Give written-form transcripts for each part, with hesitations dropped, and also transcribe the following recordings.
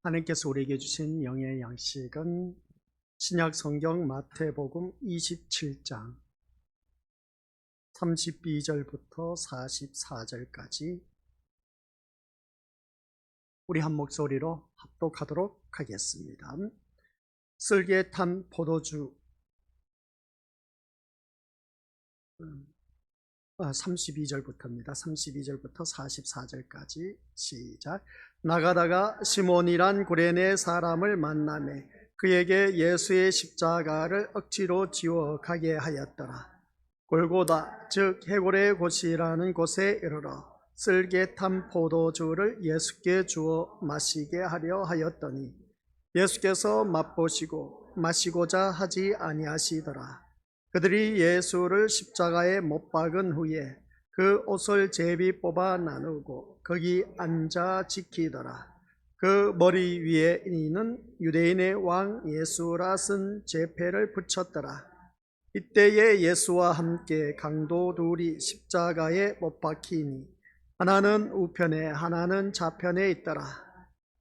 하나님께서 우리에게 주신 영의 양식은 신약 성경 마태복음 27장 32절부터 44절까지 우리 한 목소리로 합독하도록 하겠습니다. 쓸개 탄 포도주 32절부터입니다. 32절부터 44절까지 시작. 나가다가 시몬이란 구레네 사람을 만나매 그에게 예수의 십자가를 억지로 지워 가게 하였더라. 골고다 즉 해골의 곳이라는 곳에 이르러 쓸개 탄 포도주를 예수께 주어 마시게 하려 하였더니 예수께서 맛보시고 마시고자 하지 아니하시더라. 그들이 예수를 십자가에 못 박은 후에 그 옷을 제비 뽑아 나누고 거기 앉아 지키더라. 그 머리 위에 이는 유대인의 왕 예수라 쓴 제패를 붙였더라. 이때에 예수와 함께 강도 둘이 십자가에 못 박히니 하나는 우편에 하나는 좌편에 있더라.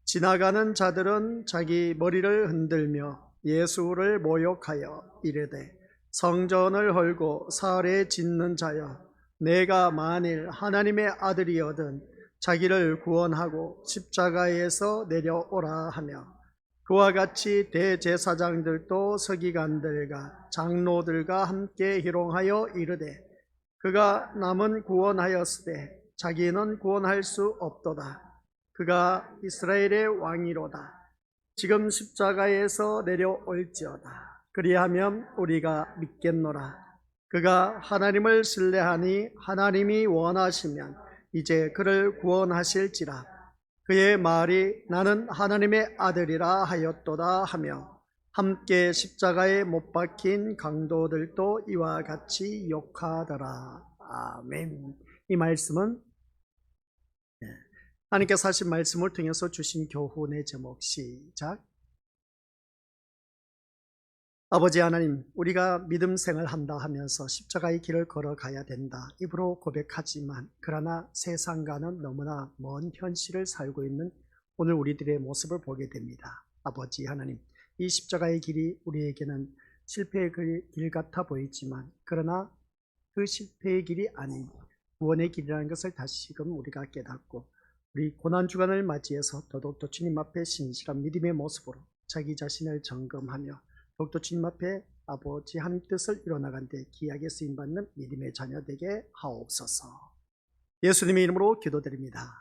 지나가는 자들은 자기 머리를 흔들며 예수를 모욕하여 이르되 성전을 헐고 사흘에 짓는 자여, 내가 만일 하나님의 아들이거든 자기를 구원하고 십자가에서 내려오라 하며 그와 같이 대제사장들도 서기관들과 장로들과 함께 희롱하여 이르되 그가 남은 구원하였으되 자기는 구원할 수 없도다. 그가 이스라엘의 왕이로다. 지금 십자가에서 내려올지어다. 그리하면 우리가 믿겠노라. 그가 하나님을 신뢰하니 하나님이 원하시면 이제 그를 구원하실지라. 그의 말이 나는 하나님의 아들이라 하였도다 하며 함께 십자가에 못 박힌 강도들도 이와 같이 욕하더라. 아멘. 이 말씀은 하나님께서 하신 말씀을 통해서 주신 교훈의 제목 시작. 아버지 하나님, 우리가 믿음 생활한다 하면서 십자가의 길을 걸어가야 된다 입으로 고백하지만 그러나 세상과는 너무나 먼 현실을 살고 있는 오늘 우리들의 모습을 보게 됩니다. 아버지 하나님, 이 십자가의 길이 우리에게는 실패의 길 같아 보이지만 그러나 그 실패의 길이 아닌 구원의 길이라는 것을 다시금 우리가 깨닫고 우리 고난주간을 맞이해서 더더욱더 주님 앞에 신실한 믿음의 모습으로 자기 자신을 점검하며 더욱더 주님 앞에 아버지 하나님 뜻을 이뤄나간 데 귀하게 쓰임받는 믿음의 자녀 되게 하옵소서. 예수님의 이름으로 기도드립니다.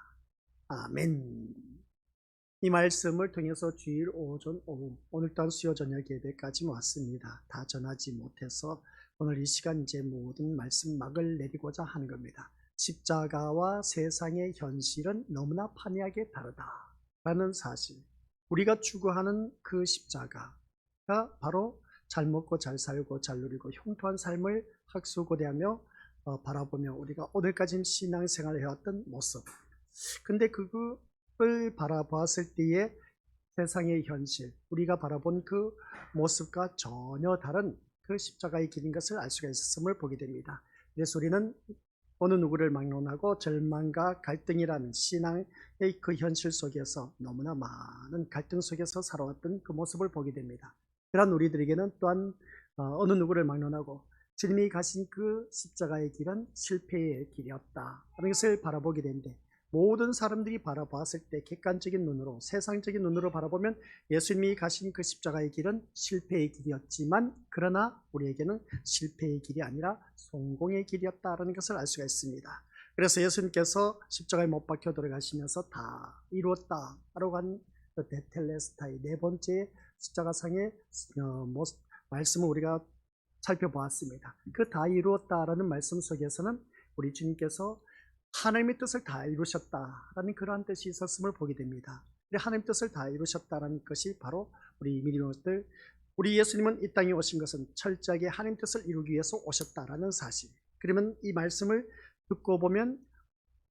아멘. 이 말씀을 통해서 주일 오전 오후 오늘 또한 수요 저녁 예배까지 왔습니다. 다 전하지 못해서 오늘 이 시간 이제 모든 말씀 막을 내리고자 하는 겁니다. 십자가와 세상의 현실은 너무나 판이하게 다르다라는 사실, 우리가 추구하는 그 십자가 바로 잘 먹고 잘 살고 잘 누리고 형통한 삶을 학수고대하며 바라보며 우리가 오늘까지 신앙생활을 해왔던 모습, 근데 그걸 바라보았을 때의 세상의 현실, 우리가 바라본 그 모습과 전혀 다른 그 십자가의 길인 것을 알 수가 있었음을 보게 됩니다. 그래서 우리는 어느 누구를 막론하고 절망과 갈등이라는 신앙의 그 현실 속에서 너무나 많은 갈등 속에서 살아왔던 그 모습을 보게 됩니다. 그러한 우리들에게는 또한 어느 누구를 막론하고 주님이 가신 그 십자가의 길은 실패의 길이었다 하는 것을 바라보게 되는데, 모든 사람들이 바라보았을 때 객관적인 눈으로 세상적인 눈으로 바라보면 예수님이 가신 그 십자가의 길은 실패의 길이었지만 그러나 우리에게는 실패의 길이 아니라 성공의 길이었다는 것을 알 수가 있습니다. 그래서 예수님께서 십자가에 못 박혀 돌아가시면서 다 이루었다라고 한 데텔레스타이 네 번째 십자가상의 말씀을 우리가 살펴보았습니다. 그 다 이루었다라는 말씀 속에서는 우리 주님께서 하나님의 뜻을 다 이루셨다라는 그러한 뜻이 있었음을 보게 됩니다. 하나님의 뜻을 다 이루셨다는 것이 바로 우리 믿음들, 우리 예수님은 이 땅에 오신 것은 철저하게 하나님의 뜻을 이루기 위해서 오셨다라는 사실. 그러면 이 말씀을 듣고 보면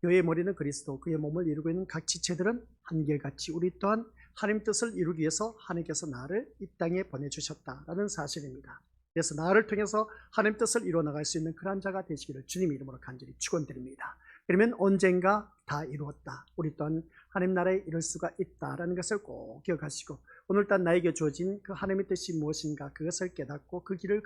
교회의 머리는 그리스도, 그의 몸을 이루고 있는 각 지체들은 한결같이 우리 또한 하나님의 뜻을 이루기 위해서 하나님께서 나를 이 땅에 보내주셨다라는 사실입니다. 그래서 나를 통해서 하나님의 뜻을 이루어나갈 수 있는 그런 자가 되시기를 주님 이름으로 간절히 축원드립니다. 그러면 언젠가 다 이루었다, 우리 또한 하나님 나라에 이룰 수가 있다라는 것을 꼭 기억하시고, 오늘날 나에게 주어진 그 하나님의 뜻이 무엇인가 그것을 깨닫고 그 길을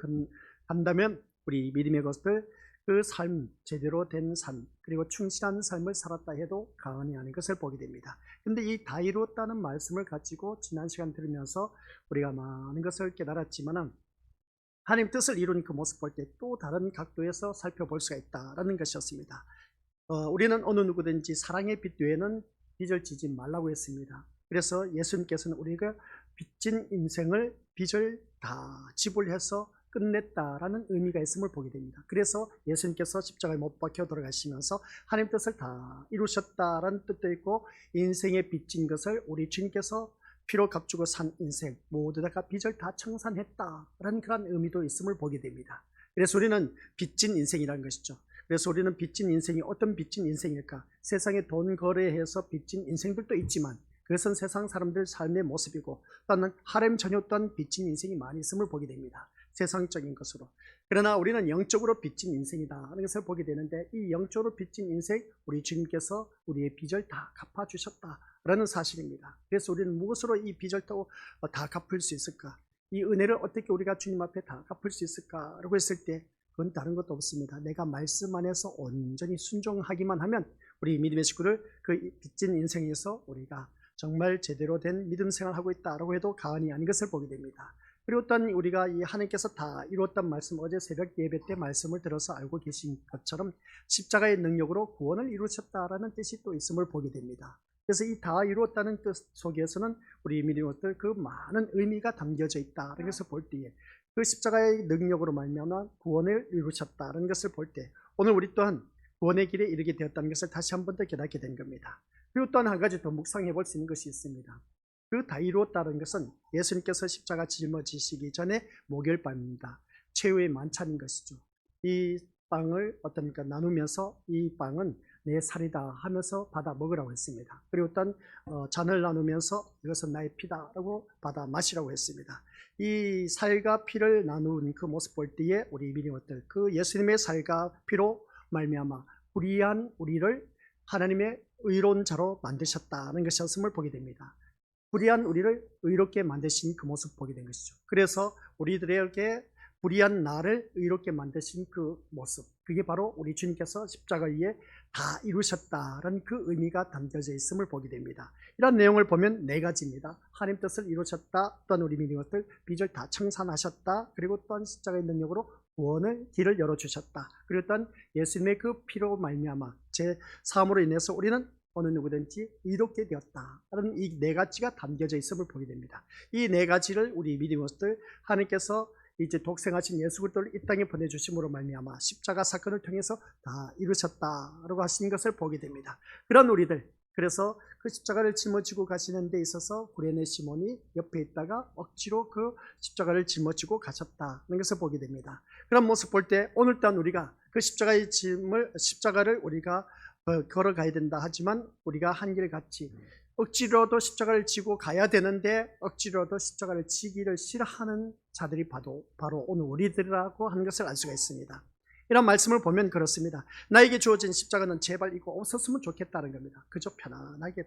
간다면 우리 믿음의 것들, 그 삶, 제대로 된 삶, 그리고 충실한 삶을 살았다 해도 가언이 아닌 것을 보게 됩니다. 근데 이 다 이루었다는 말씀을 가지고 지난 시간 들으면서 우리가 많은 것을 깨달았지만은, 하나님 뜻을 이룬 그 모습 볼 때 또 다른 각도에서 살펴볼 수가 있다라는 것이었습니다. 우리는 어느 누구든지 사랑의 빛 외에는 빚을 지지 말라고 했습니다. 그래서 예수님께서는 우리가 빚진 인생을 빚을 다 지불해서 끝냈다라는 의미가 있음을 보게 됩니다. 그래서 예수님께서 십자가에 못 박혀 돌아가시면서 하나님 뜻을 다 이루셨다라는 뜻도 있고, 인생에 빚진 것을 우리 주님께서 피로 값주고 산 인생 모두 다 빚을 다 청산했다라는 그런 의미도 있음을 보게 됩니다. 그래서 우리는 빚진 인생이라는 것이죠. 그래서 우리는 빚진 인생이 어떤 빚진 인생일까? 세상에 돈 거래해서 빚진 인생들도 있지만 그것은 세상 사람들 삶의 모습이고, 또는 하렘 전혀 또한 빚진 인생이 많이 있음을 보게 됩니다. 세상적인 것으로. 그러나 우리는 영적으로 빚진 인생이다 하는 것을 보게 되는데, 이 영적으로 빚진 인생, 우리 주님께서 우리의 빚을 다 갚아주셨다라는 사실입니다. 그래서 우리는 무엇으로 이 빚을 또 다 갚을 수 있을까? 이 은혜를 어떻게 우리가 주님 앞에 다 갚을 수 있을까라고 했을 때, 그건 다른 것도 없습니다. 내가 말씀 안에서 온전히 순종하기만 하면 우리 믿음의 식구들 그 빚진 인생에서 우리가 정말 제대로 된 믿음 생활하고 있다라고 해도 가언이 아닌 것을 보게 됩니다. 그리고 또한 우리가 이 하나님께서 다 이루었단 말씀, 어제 새벽 예배 때 말씀을 들어서 알고 계신 것처럼 십자가의 능력으로 구원을 이루셨다라는 뜻이 또 있음을 보게 됩니다. 그래서 이 다 이루었다는 뜻 속에서는 우리 믿음들 그 많은 의미가 담겨져 있다는 것을 볼 때에, 그 십자가의 능력으로 말미암아 구원을 이루셨다는 것을 볼 때, 오늘 우리 또한 구원의 길에 이르게 되었다는 것을 다시 한 번 더 깨닫게 된 겁니다. 그리고 또한 한 가지 더 묵상해 볼 수 있는 것이 있습니다. 그 다 이루었다는 것은 예수님께서 십자가 짊어지시기 전에 목요일밤입니다. 최후의 만찬인 것이죠. 이 빵을 어떻습니까? 나누면서 이 빵은 내 살이다 하면서 받아 먹으라고 했습니다. 그리고 또한 잔을 나누면서 이것은 나의 피다라고 받아 마시라고 했습니다. 이 살과 피를 나누는 그 모습 볼 때에 우리 믿음들, 그 예수님의 살과 피로 말미암아 불의한 우리를 하나님의 의로운 자로 만드셨다는 것이었음을 보게 됩니다. 불의한 우리를 의롭게 만드신 그 모습 보게 된 것이죠. 그래서 우리들에게 불의한 나를 의롭게 만드신 그 모습, 그게 바로 우리 주님께서 십자가 위에 다 이루셨다라는 그 의미가 담겨져 있음을 보게 됩니다. 이런 내용을 보면 네 가지입니다. 하나님 뜻을 이루셨다, 또한 우리 믿음들 빚을 다 청산하셨다, 그리고 또한 십자가의 능력으로 구원을 길을 열어주셨다, 그리고 또한 예수님의 그 피로 말미암아 제 사함으로 인해서 우리는 어느 누구든지 의롭게 되었다라는 이 네 가지가 담겨져 있음을 보게 됩니다. 이 네 가지를 우리 믿음들 하나님께서 이제 독생하신 예수 그리스도를 이 땅에 보내주심으로 말미암아 십자가 사건을 통해서 다 이루셨다라고 하시는 것을 보게 됩니다. 그런 우리들, 그래서 그 십자가를 짊어지고 가시는 데 있어서 구레네 시몬이 옆에 있다가 억지로 그 십자가를 짊어지고 가셨다는 것을 보게 됩니다. 그런 모습 볼 때 오늘 또한 우리가 그 십자가를 우리가 걸어가야 된다 하지만, 우리가 한결같이 억지로도 십자가를 지고 가야 되는데 억지로도 십자가를 지기를 싫어하는 자들이 바로 오늘 우리들이라고 하는 것을 알 수가 있습니다. 이런 말씀을 보면 그렇습니다. 나에게 주어진 십자가는 제발 이거 없었으면 좋겠다는 겁니다. 그저 편안하게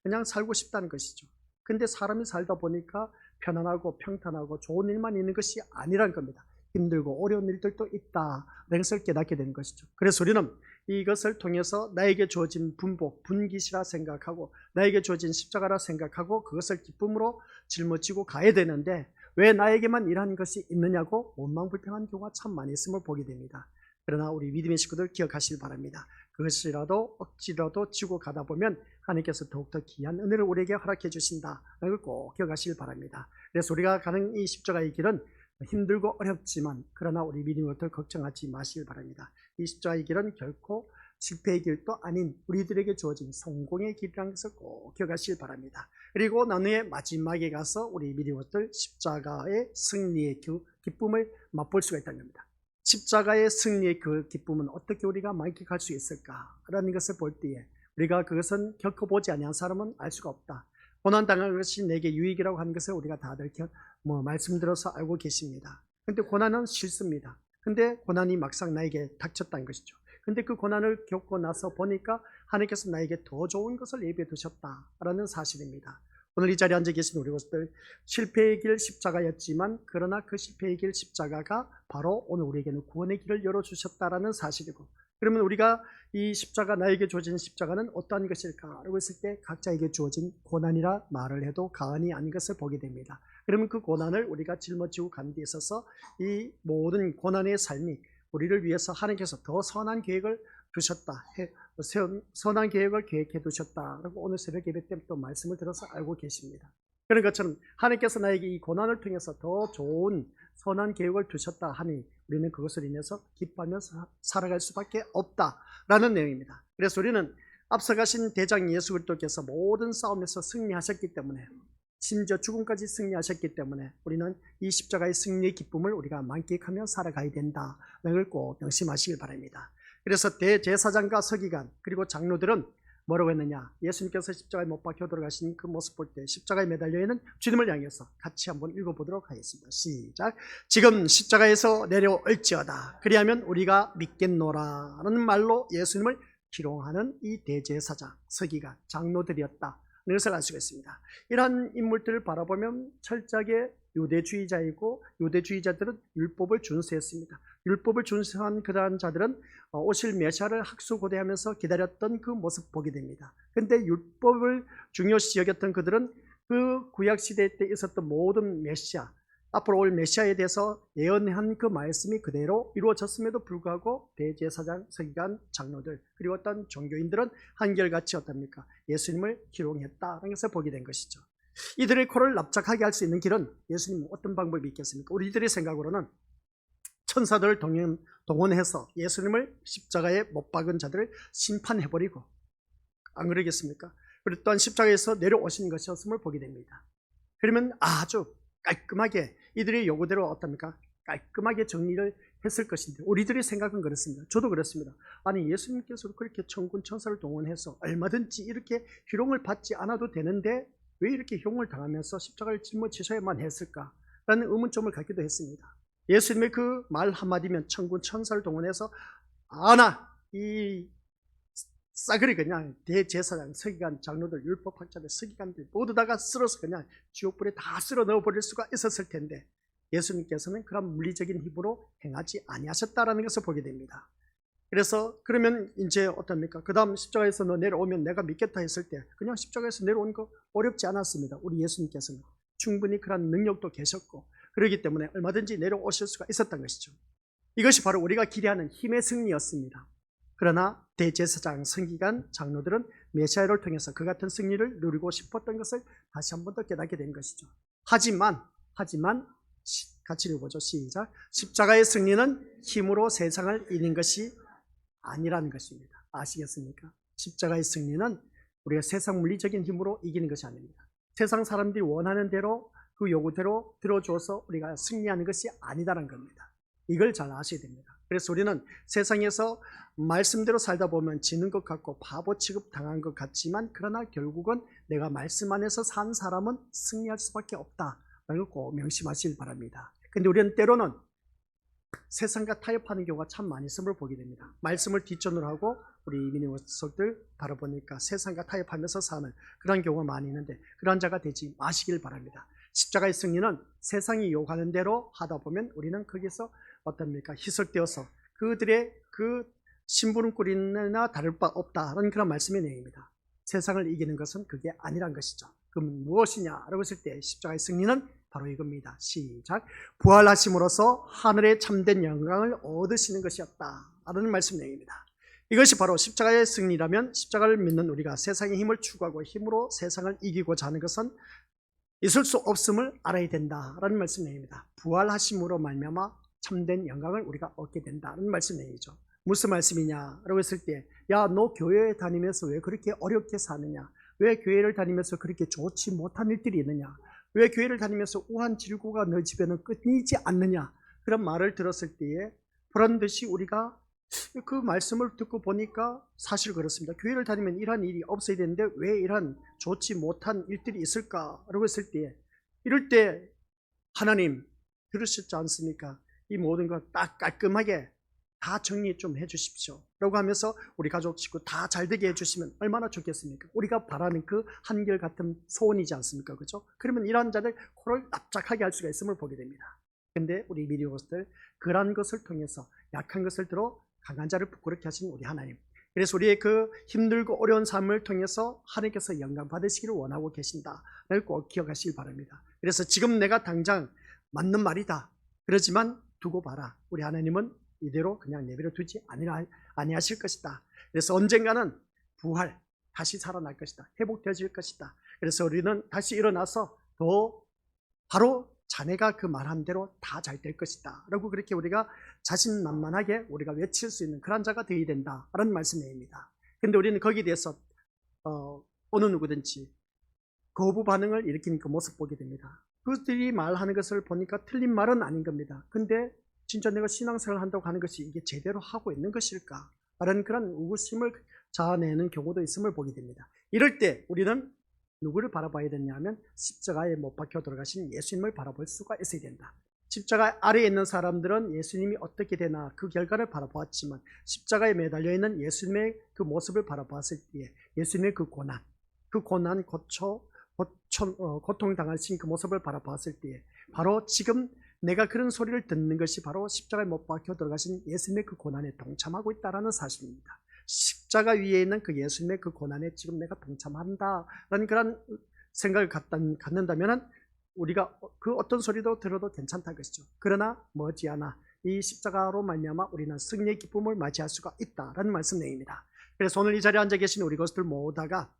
그냥 살고 싶다는 것이죠. 근데 사람이 살다 보니까 편안하고 평탄하고 좋은 일만 있는 것이 아니란 겁니다. 힘들고 어려운 일들도 있다는 것을 깨닫게 되는 것이죠. 그래서 우리는 이것을 통해서 나에게 주어진 분복, 분깃이라 생각하고 나에게 주어진 십자가라 생각하고 그것을 기쁨으로 짊어지고 가야 되는데, 왜 나에게만 이러한 것이 있느냐고 원망불평한 경우가 참 많이 있음을 보게 됩니다. 그러나 우리 믿음의 식구들 기억하시기 바랍니다. 그것이라도 억지라도 지고 가다 보면 하나님께서 더욱더 귀한 은혜를 우리에게 허락해 주신다는 걸 꼭 기억하시기 바랍니다. 그래서 우리가 가는 이 십자가의 길은 힘들고 어렵지만, 그러나 우리 믿음을 걱정하지 마시길 바랍니다. 이 십자가의 길은 결코 실패의 길도 아닌 우리들에게 주어진 성공의 길이라는 것을 꼭 기억하시길 바랍니다. 그리고 나중에 마지막에 가서 우리 믿음들 십자가의 승리의 그 기쁨을 맛볼 수가 있다는 겁니다. 십자가의 승리의 그 기쁨은 어떻게 우리가 만끽할 수 있을까라는 것을 볼 때에, 우리가 그것은 겪어보지 아니한 사람은 알 수가 없다. 고난당한 것이 내게 유익이라고 하는 것을 우리가 다들 말씀드려서 알고 계십니다. 근데 고난은 싫습니다. 근데 고난이 막상 나에게 닥쳤다는 것이죠. 근데 그 고난을 겪고 나서 보니까 하나님께서 나에게 더 좋은 것을 예비해 두셨다라는 사실입니다. 오늘 이 자리에 앉아 계신 우리 것들, 실패의 길 십자가였지만 그러나 그 실패의 길 십자가가 바로 오늘 우리에게는 구원의 길을 열어주셨다라는 사실이고, 그러면 우리가 이 십자가, 나에게 주어진 십자가는 어떠한 것일까? 라고 했을 때 각자에게 주어진 고난이라 말을 해도 과언이 아닌 것을 보게 됩니다. 그러면 그 고난을 우리가 짊어지고 가는 데 있어서 이 모든 고난의 삶이 우리를 위해서 하나님께서 더 선한 계획을 두셨다, 선한 계획을 계획해 두셨다라고 오늘 새벽 예배 때 또 말씀을 들어서 알고 계십니다. 그런 것처럼 하나님께서 나에게 이 고난을 통해서 더 좋은 선한 계획을 두셨다 하니 우리는 그것을 인해서 기뻐하면서 살아갈 수밖에 없다라는 내용입니다. 그래서 우리는 앞서가신 대장 예수 그리스도께서 모든 싸움에서 승리하셨기 때문에, 심지어 죽음까지 승리하셨기 때문에 우리는 이 십자가의 승리의 기쁨을 우리가 만끽하며 살아가야 된다는 걸 꼭 명심하시길 바랍니다. 그래서 대제사장과 서기관 그리고 장로들은 뭐라고 했느냐? 예수님께서 십자가에 못 박혀 돌아가신 그 모습 볼 때 십자가에 매달려 있는 주님을 향해서 같이 한번 읽어보도록 하겠습니다. 시작. 지금 십자가에서 내려올지어다. 그리하면 우리가 믿겠노라 라는 말로 예수님을 기롱하는 이 대제사장, 서기관, 장로들이었다. 것을 알 수가 있습니다. 이러한 인물들을 바라보면 철저하게 유대주의자이고, 유대주의자들은 율법을 준수했습니다. 율법을 준수한 그러한 자들은 오실 메시아를 학수고대하면서 기다렸던 그 모습 보게 됩니다. 그런데 율법을 중요시 여겼던 그들은 그 구약시대 때 있었던 모든 메시아, 앞으로 올 메시아에 대해서 예언한 그 말씀이 그대로 이루어졌음에도 불구하고 대제사장, 서기관, 장로들 그리고 어떤 종교인들은 한결같이 어떻습니까? 예수님을 기롱했다는 것을 보게 된 것이죠. 이들의 코를 납작하게 할 수 있는 길은 예수님 어떤 방법이 있겠습니까? 우리들의 생각으로는 천사들을 동원해서 예수님을 십자가에 못 박은 자들을 심판해버리고, 안 그러겠습니까? 그리고 또한 십자가에서 내려오신 것이었음을 보게 됩니다. 그러면 아주 깔끔하게 이들의 요구대로 어떻습니까? 깔끔하게 정리를 했을 것인데, 우리들의 생각은 그렇습니다. 저도 그렇습니다. 아니, 예수님께서도 그렇게 천군 천사를 동원해서 얼마든지 이렇게 희롱을 받지 않아도 되는데 왜 이렇게 희롱을 당하면서 십자가를 짊어지셔야만 했을까? 라는 의문점을 갖기도 했습니다. 예수님의 그 말 한마디면 천군 천사를 동원해서 이 싸그리 그냥 대제사장, 서기관, 장로들, 율법학자들, 서기관들 모두 다가 쓸어서 그냥 지옥불에 다 쓸어 넣어버릴 수가 있었을 텐데 예수님께서는 그런 물리적인 힘으로 행하지 아니하셨다라는 것을 보게 됩니다. 그래서 그러면 이제 어떻습니까? 그 다음 십자가에서 너 내려오면 내가 믿겠다 했을 때 그냥 십자가에서 내려온 거 어렵지 않았습니다. 우리 예수님께서는 충분히 그런 능력도 계셨고 그렇기 때문에 얼마든지 내려오실 수가 있었던 것이죠. 이것이 바로 우리가 기대하는 힘의 승리였습니다. 그러나 대제사장, 서기관, 장로들은 메시아를 통해서 그 같은 승리를 누리고 싶었던 것을 다시 한 번 더 깨닫게 된 것이죠. 하지만 같이 읽어보죠. 시작. 십자가의 승리는 힘으로 세상을 이긴 것이 아니라는 것입니다. 아시겠습니까? 십자가의 승리는 우리가 세상 물리적인 힘으로 이기는 것이 아닙니다. 세상 사람들이 원하는 대로 그 요구대로 들어줘서 우리가 승리하는 것이 아니다라는 겁니다. 이걸 잘 아셔야 됩니다. 그래서 우리는 세상에서 말씀대로 살다 보면 지는 것 같고 바보 취급 당한 것 같지만 그러나 결국은 내가 말씀 안에서 산 사람은 승리할 수밖에 없다라는 걸 꼭 명심하시길 바랍니다. 근데 우리는 때로는 세상과 타협하는 경우가 참 많이 있음을 보게 됩니다. 말씀을 뒷전으로 하고 우리 이민의 원석들 바라보니까 세상과 타협하면서 사는 그런 경우가 많이 있는데 그런 자가 되지 마시길 바랍니다. 십자가의 승리는 세상이 요구하는 대로 하다 보면 우리는 거기서 어떻습니까? 희석되어서 그들의 그 심부름꾼이나 다를 바 없다는 그런 말씀의 내용입니다. 세상을 이기는 것은 그게 아니란 것이죠. 그럼 무엇이냐라고 했을 때 십자가의 승리는 바로 이겁니다. 시작. 부활하심으로써 하늘의 참된 영광을 얻으시는 것이었다라는 말씀 내용입니다. 이것이 바로 십자가의 승리라면 십자가를 믿는 우리가 세상의 힘을 추구하고 힘으로 세상을 이기고자 하는 것은 있을 수 없음을 알아야 된다라는 말씀 내용입니다. 부활하심으로 말미암아 참된 영광을 우리가 얻게 된다는 말씀 내용이죠. 무슨 말씀이냐라고 했을 때, 야, 너 교회에 다니면서 왜 그렇게 어렵게 사느냐? 왜 교회를 다니면서 그렇게 좋지 못한 일들이 있느냐? 왜 교회를 다니면서 우한 질고가 너 집에는 끊이지 않느냐? 그런 말을 들었을 때에 보란 듯이 우리가 그 말씀을 듣고 보니까 사실 그렇습니다. 교회를 다니면 이러한 일이 없어야 되는데 왜 이러한 좋지 못한 일들이 있을까라고 했을 때, 이럴 때 하나님 들으셨지 않습니까? 이 모든 걸 딱 깔끔하게 다 정리 좀 해주십시오 라고 하면서 우리 가족 식구 다 잘되게 해주시면 얼마나 좋겠습니까? 우리가 바라는 그 한결같은 소원이지 않습니까? 그죠? 그러면 이러한 자들 코를 납작하게 할 수가 있음을 보게 됩니다. 근데 우리 미디어것들 그러한 것을 통해서 약한 것을 들어 강한 자를 부끄럽게 하신 우리 하나님, 그래서 우리의 그 힘들고 어려운 삶을 통해서 하나님께서 영광 받으시기를 원하고 계신다를 꼭 기억하시길 바랍니다. 그래서 지금 내가 당장 맞는 말이다 그러지만 두고 봐라, 우리 하나님은 이대로 그냥 내버려 두지 아니하실 것이다. 그래서 언젠가는 부활, 다시 살아날 것이다, 회복되어질 것이다. 그래서 우리는 다시 일어나서 더 바로 자네가 그 말한 대로 다 잘 될 것이다 라고 그렇게 우리가 자신만만하게 우리가 외칠 수 있는 그런 자가 되어야 된다라는 말씀입니다. 근데 우리는 거기에 대해서 어느 누구든지 거부 반응을 일으키는 그 모습 보게 됩니다. 그들이 말하는 것을 보니까 틀린 말은 아닌 겁니다. 근데 진짜 내가 신앙생활을 한다고 하는 것이 이게 제대로 하고 있는 것일까? 라는 그런 의구심을 자아내는 경우도 있음을 보게 됩니다. 이럴 때 우리는 누구를 바라봐야 되냐면 십자가에 못 박혀 돌아가신 예수님을 바라볼 수가 있어야 된다. 십자가 아래에 있는 사람들은 예수님이 어떻게 되나 그 결과를 바라보았지만 십자가에 매달려 있는 예수님의 그 모습을 바라보았을 때에 예수님의 그 고난, 고통당하신 그 모습을 바라보았을 때에 바로 지금 내가 그런 소리를 듣는 것이 바로 십자가에 못 박혀 들어가신 예수님의 그 고난에 동참하고 있다는 사실입니다. 십자가 위에 있는 그 예수님의 그 고난에 지금 내가 동참한다라는 그런 생각을 갖는다면 우리가 그 어떤 소리도 들어도 괜찮다는 것이죠. 그러나 머지않아 이 십자가로 말미암아 우리는 승리의 기쁨을 맞이할 수가 있다라는 말씀 내입니다. 그래서 오늘 이 자리에 앉아 계신 우리 것들 모두가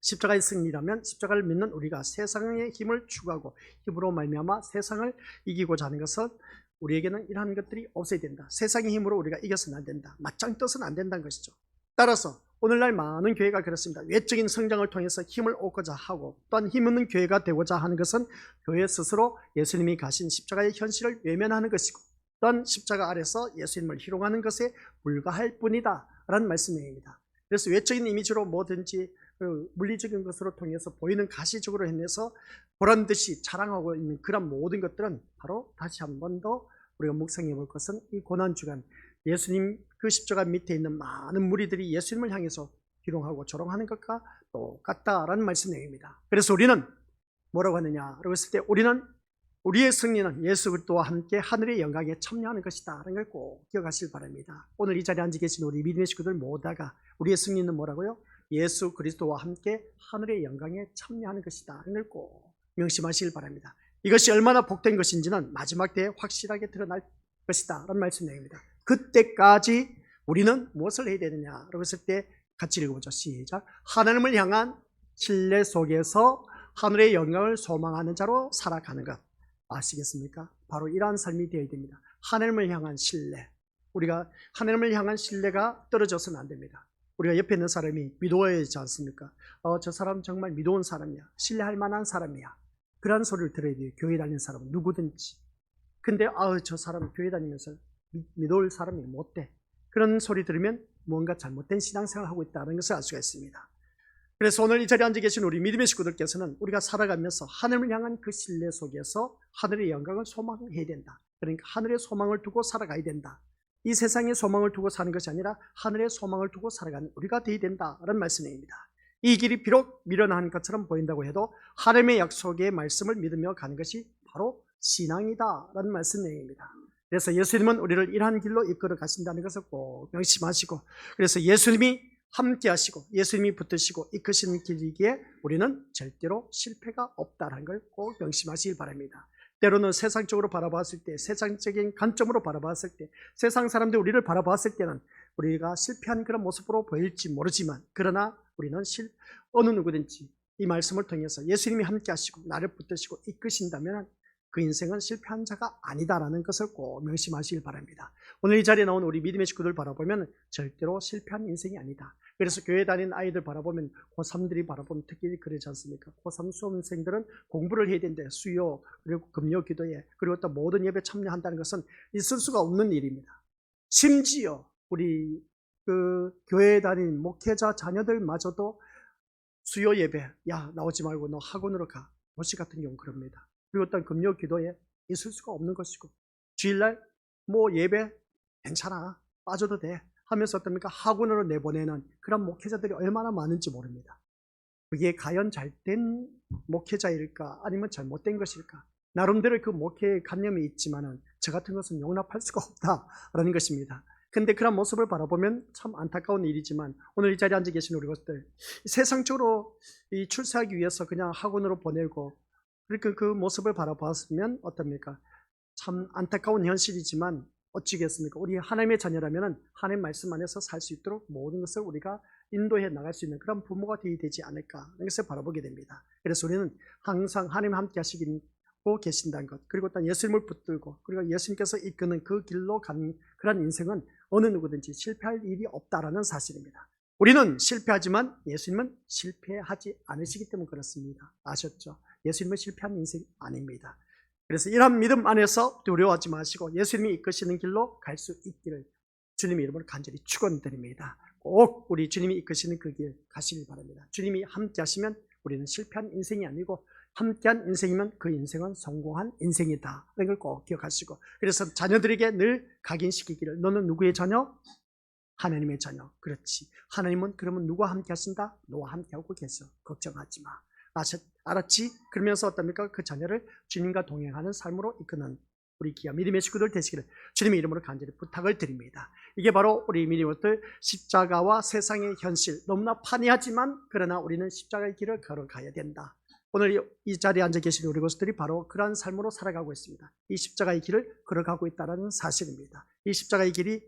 십자가의 승리라면 십자가를 믿는 우리가 세상의 힘을 추구하고 힘으로 말미암아 세상을 이기고자 하는 것은 우리에게는 이러한 것들이 없어야 된다. 세상의 힘으로 우리가 이겨서는 안 된다. 맞짱 떠서는 안 된다는 것이죠. 따라서 오늘날 많은 교회가 그렇습니다. 외적인 성장을 통해서 힘을 얻고자 하고 또한 힘있는 교회가 되고자 하는 것은 교회 스스로 예수님이 가신 십자가의 현실을 외면하는 것이고 또한 십자가 아래서 예수님을 희롱하는 것에 불과할 뿐이다 라는 말씀입니다. 그래서 외적인 이미지로 뭐든지 물리적인 것으로 통해서 보이는 가시적으로 해내서 보란듯이 자랑하고 있는 그런 모든 것들은 바로 다시 한 번 더 우리가 묵상해 볼 것은 이 고난주간 예수님 그 십자가 밑에 있는 많은 무리들이 예수님을 향해서 희롱하고 조롱하는 것과 똑같다라는 말씀 내용입니다. 그래서 우리는 뭐라고 하느냐라고 했을 때 우리의 승리는 예수 그리스도와 함께 하늘의 영광에 참여하는 것이다 라는 걸 꼭 기억하시길 바랍니다. 오늘 이 자리에 앉아 계신 우리 믿음의 식구들 모두가 우리의 승리는 뭐라고요? 예수 그리스도와 함께 하늘의 영광에 참여하는 것이다 라는 걸 꼭 명심하시길 바랍니다. 이것이 얼마나 복된 것인지는 마지막 때에 확실하게 드러날 것이다 라는 말씀 내용입니다. 그때까지 우리는 무엇을 해야 되느냐라고 했을 때 같이 읽어보죠. 시작. 하나님을 향한 신뢰 속에서 하늘의 영광을 소망하는 자로 살아가는 것 아시겠습니까? 바로 이러한 삶이 되어야 됩니다. 하나님을 향한 신뢰, 우리가 하나님을 향한 신뢰가 떨어져서는 안 됩니다. 우리가 옆에 있는 사람이 믿어야 하지 않습니까? 저 사람 정말 믿어온 사람이야, 신뢰할 만한 사람이야, 그런 소리를 들어야 돼요. 교회 다니는 사람은 누구든지. 근데 저 사람 교회 다니면서 믿어올 사람이 못돼, 그런 소리 들으면 뭔가 잘못된 신앙생활을 하고 있다는 것을 알 수가 있습니다. 그래서 오늘 이 자리에 앉아 계신 우리 믿음의 식구들께서는 우리가 살아가면서 하늘을 향한 그 신뢰 속에서 하늘의 영광을 소망해야 된다. 그러니까 하늘의 소망을 두고 살아가야 된다. 이 세상의 소망을 두고 사는 것이 아니라 하늘의 소망을 두고 살아가는 우리가 되어야 된다라는 말씀입니다. 이 길이 비록 미련한 것처럼 보인다고 해도 하나님의 약속의 말씀을 믿으며 가는 것이 바로 신앙이다라는 말씀입니다. 그래서 예수님은 우리를 이러한 길로 이끌어 가신다는 것을 꼭 명심하시고, 그래서 예수님이 함께 하시고 예수님이 붙드시고 이끄시는 길이기에 우리는 절대로 실패가 없다는 걸 꼭 명심하시길 바랍니다. 때로는 세상적으로 바라봤을 때, 세상적인 관점으로 바라봤을 때, 세상 사람들이 우리를 바라봤을 때는 우리가 실패한 그런 모습으로 보일지 모르지만, 그러나 우리는 어느 누구든지 이 말씀을 통해서 예수님이 함께 하시고 나를 붙드시고 이끄신다면 그 인생은 실패한 자가 아니다라는 것을 꼭 명심하시길 바랍니다. 오늘 이 자리에 나온 우리 믿음의 식구들 바라보면 절대로 실패한 인생이 아니다. 그래서 교회 다니는 아이들 바라보면 고3들이 바라보면 특히 그러지 않습니까? 고3 수험생들은 공부를 해야 되는데 수요 그리고 금요 기도회 그리고 또 모든 예배 참여한다는 것은 있을 수가 없는 일입니다. 심지어 우리 그 교회에 다니는 목회자 자녀들마저도 수요 예배 야 나오지 말고 너 학원으로 가, 도시 같은 경우 그럽니다. 그리고 또 금요 기도에 있을 수가 없는 것이고, 주일날 예배 괜찮아, 빠져도 돼 하면서 어떻습니까? 학원으로 내보내는 그런 목회자들이 얼마나 많은지 모릅니다. 그게 과연 잘된 목회자일까 아니면 잘못된 것일까? 나름대로 그 목회의 관념이 있지만은 저 같은 것은 용납할 수가 없다라는 것입니다. 근데 그런 모습을 바라보면 참 안타까운 일이지만 오늘 이 자리에 앉아 계신 우리 것들 세상적으로 이 출세하기 위해서 그냥 학원으로 보내고 그렇게 그 모습을 바라봤으면 어떻습니까? 참 안타까운 현실이지만 어찌겠습니까? 우리 하나님의 자녀라면 하나님 말씀 안에서 살 수 있도록 모든 것을 우리가 인도해 나갈 수 있는 그런 부모가 되지 않을까 하는 것을 바라보게 됩니다. 그래서 우리는 항상 하나님 함께 하시고 계신다는 것, 그리고 또 예수님을 붙들고 그리고 예수님께서 이끄는 그 길로 가는 그런 인생은 어느 누구든지 실패할 일이 없다라는 사실입니다. 우리는 실패하지만 예수님은 실패하지 않으시기 때문에 그렇습니다. 아셨죠? 예수님은 실패한 인생 아닙니다. 그래서 이런 믿음 안에서 두려워하지 마시고 예수님이 이끄시는 길로 갈 수 있기를 주님의 이름으로 간절히 축원드립니다. 꼭 우리 주님이 이끄시는 그 길 가시길 바랍니다. 주님이 함께 하시면 우리는 실패한 인생이 아니고 함께한 인생이면 그 인생은 성공한 인생이다 라는 걸 꼭 기억하시고, 그래서 자녀들에게 늘 각인시키기를, 너는 누구의 자녀? 하나님의 자녀. 그렇지. 하나님은 그러면 누구와 함께 하신다? 너와 함께 하고 계셔. 걱정하지 마. 알았지? 그러면서 어떻습니까? 그 자녀를 주님과 동행하는 삶으로 이끄는 우리 귀한 믿음의 식구들 되시기를 주님의 이름으로 간절히 부탁을 드립니다. 이게 바로 우리 믿음들 십자가와 세상의 현실, 너무나 판이하지만 그러나 우리는 십자가의 길을 걸어가야 된다. 오늘 이 자리에 앉아 계신 우리 것들이 바로 그러한 삶으로 살아가고 있습니다. 이 십자가의 길을 걸어가고 있다는 사실입니다. 이 십자가의 길이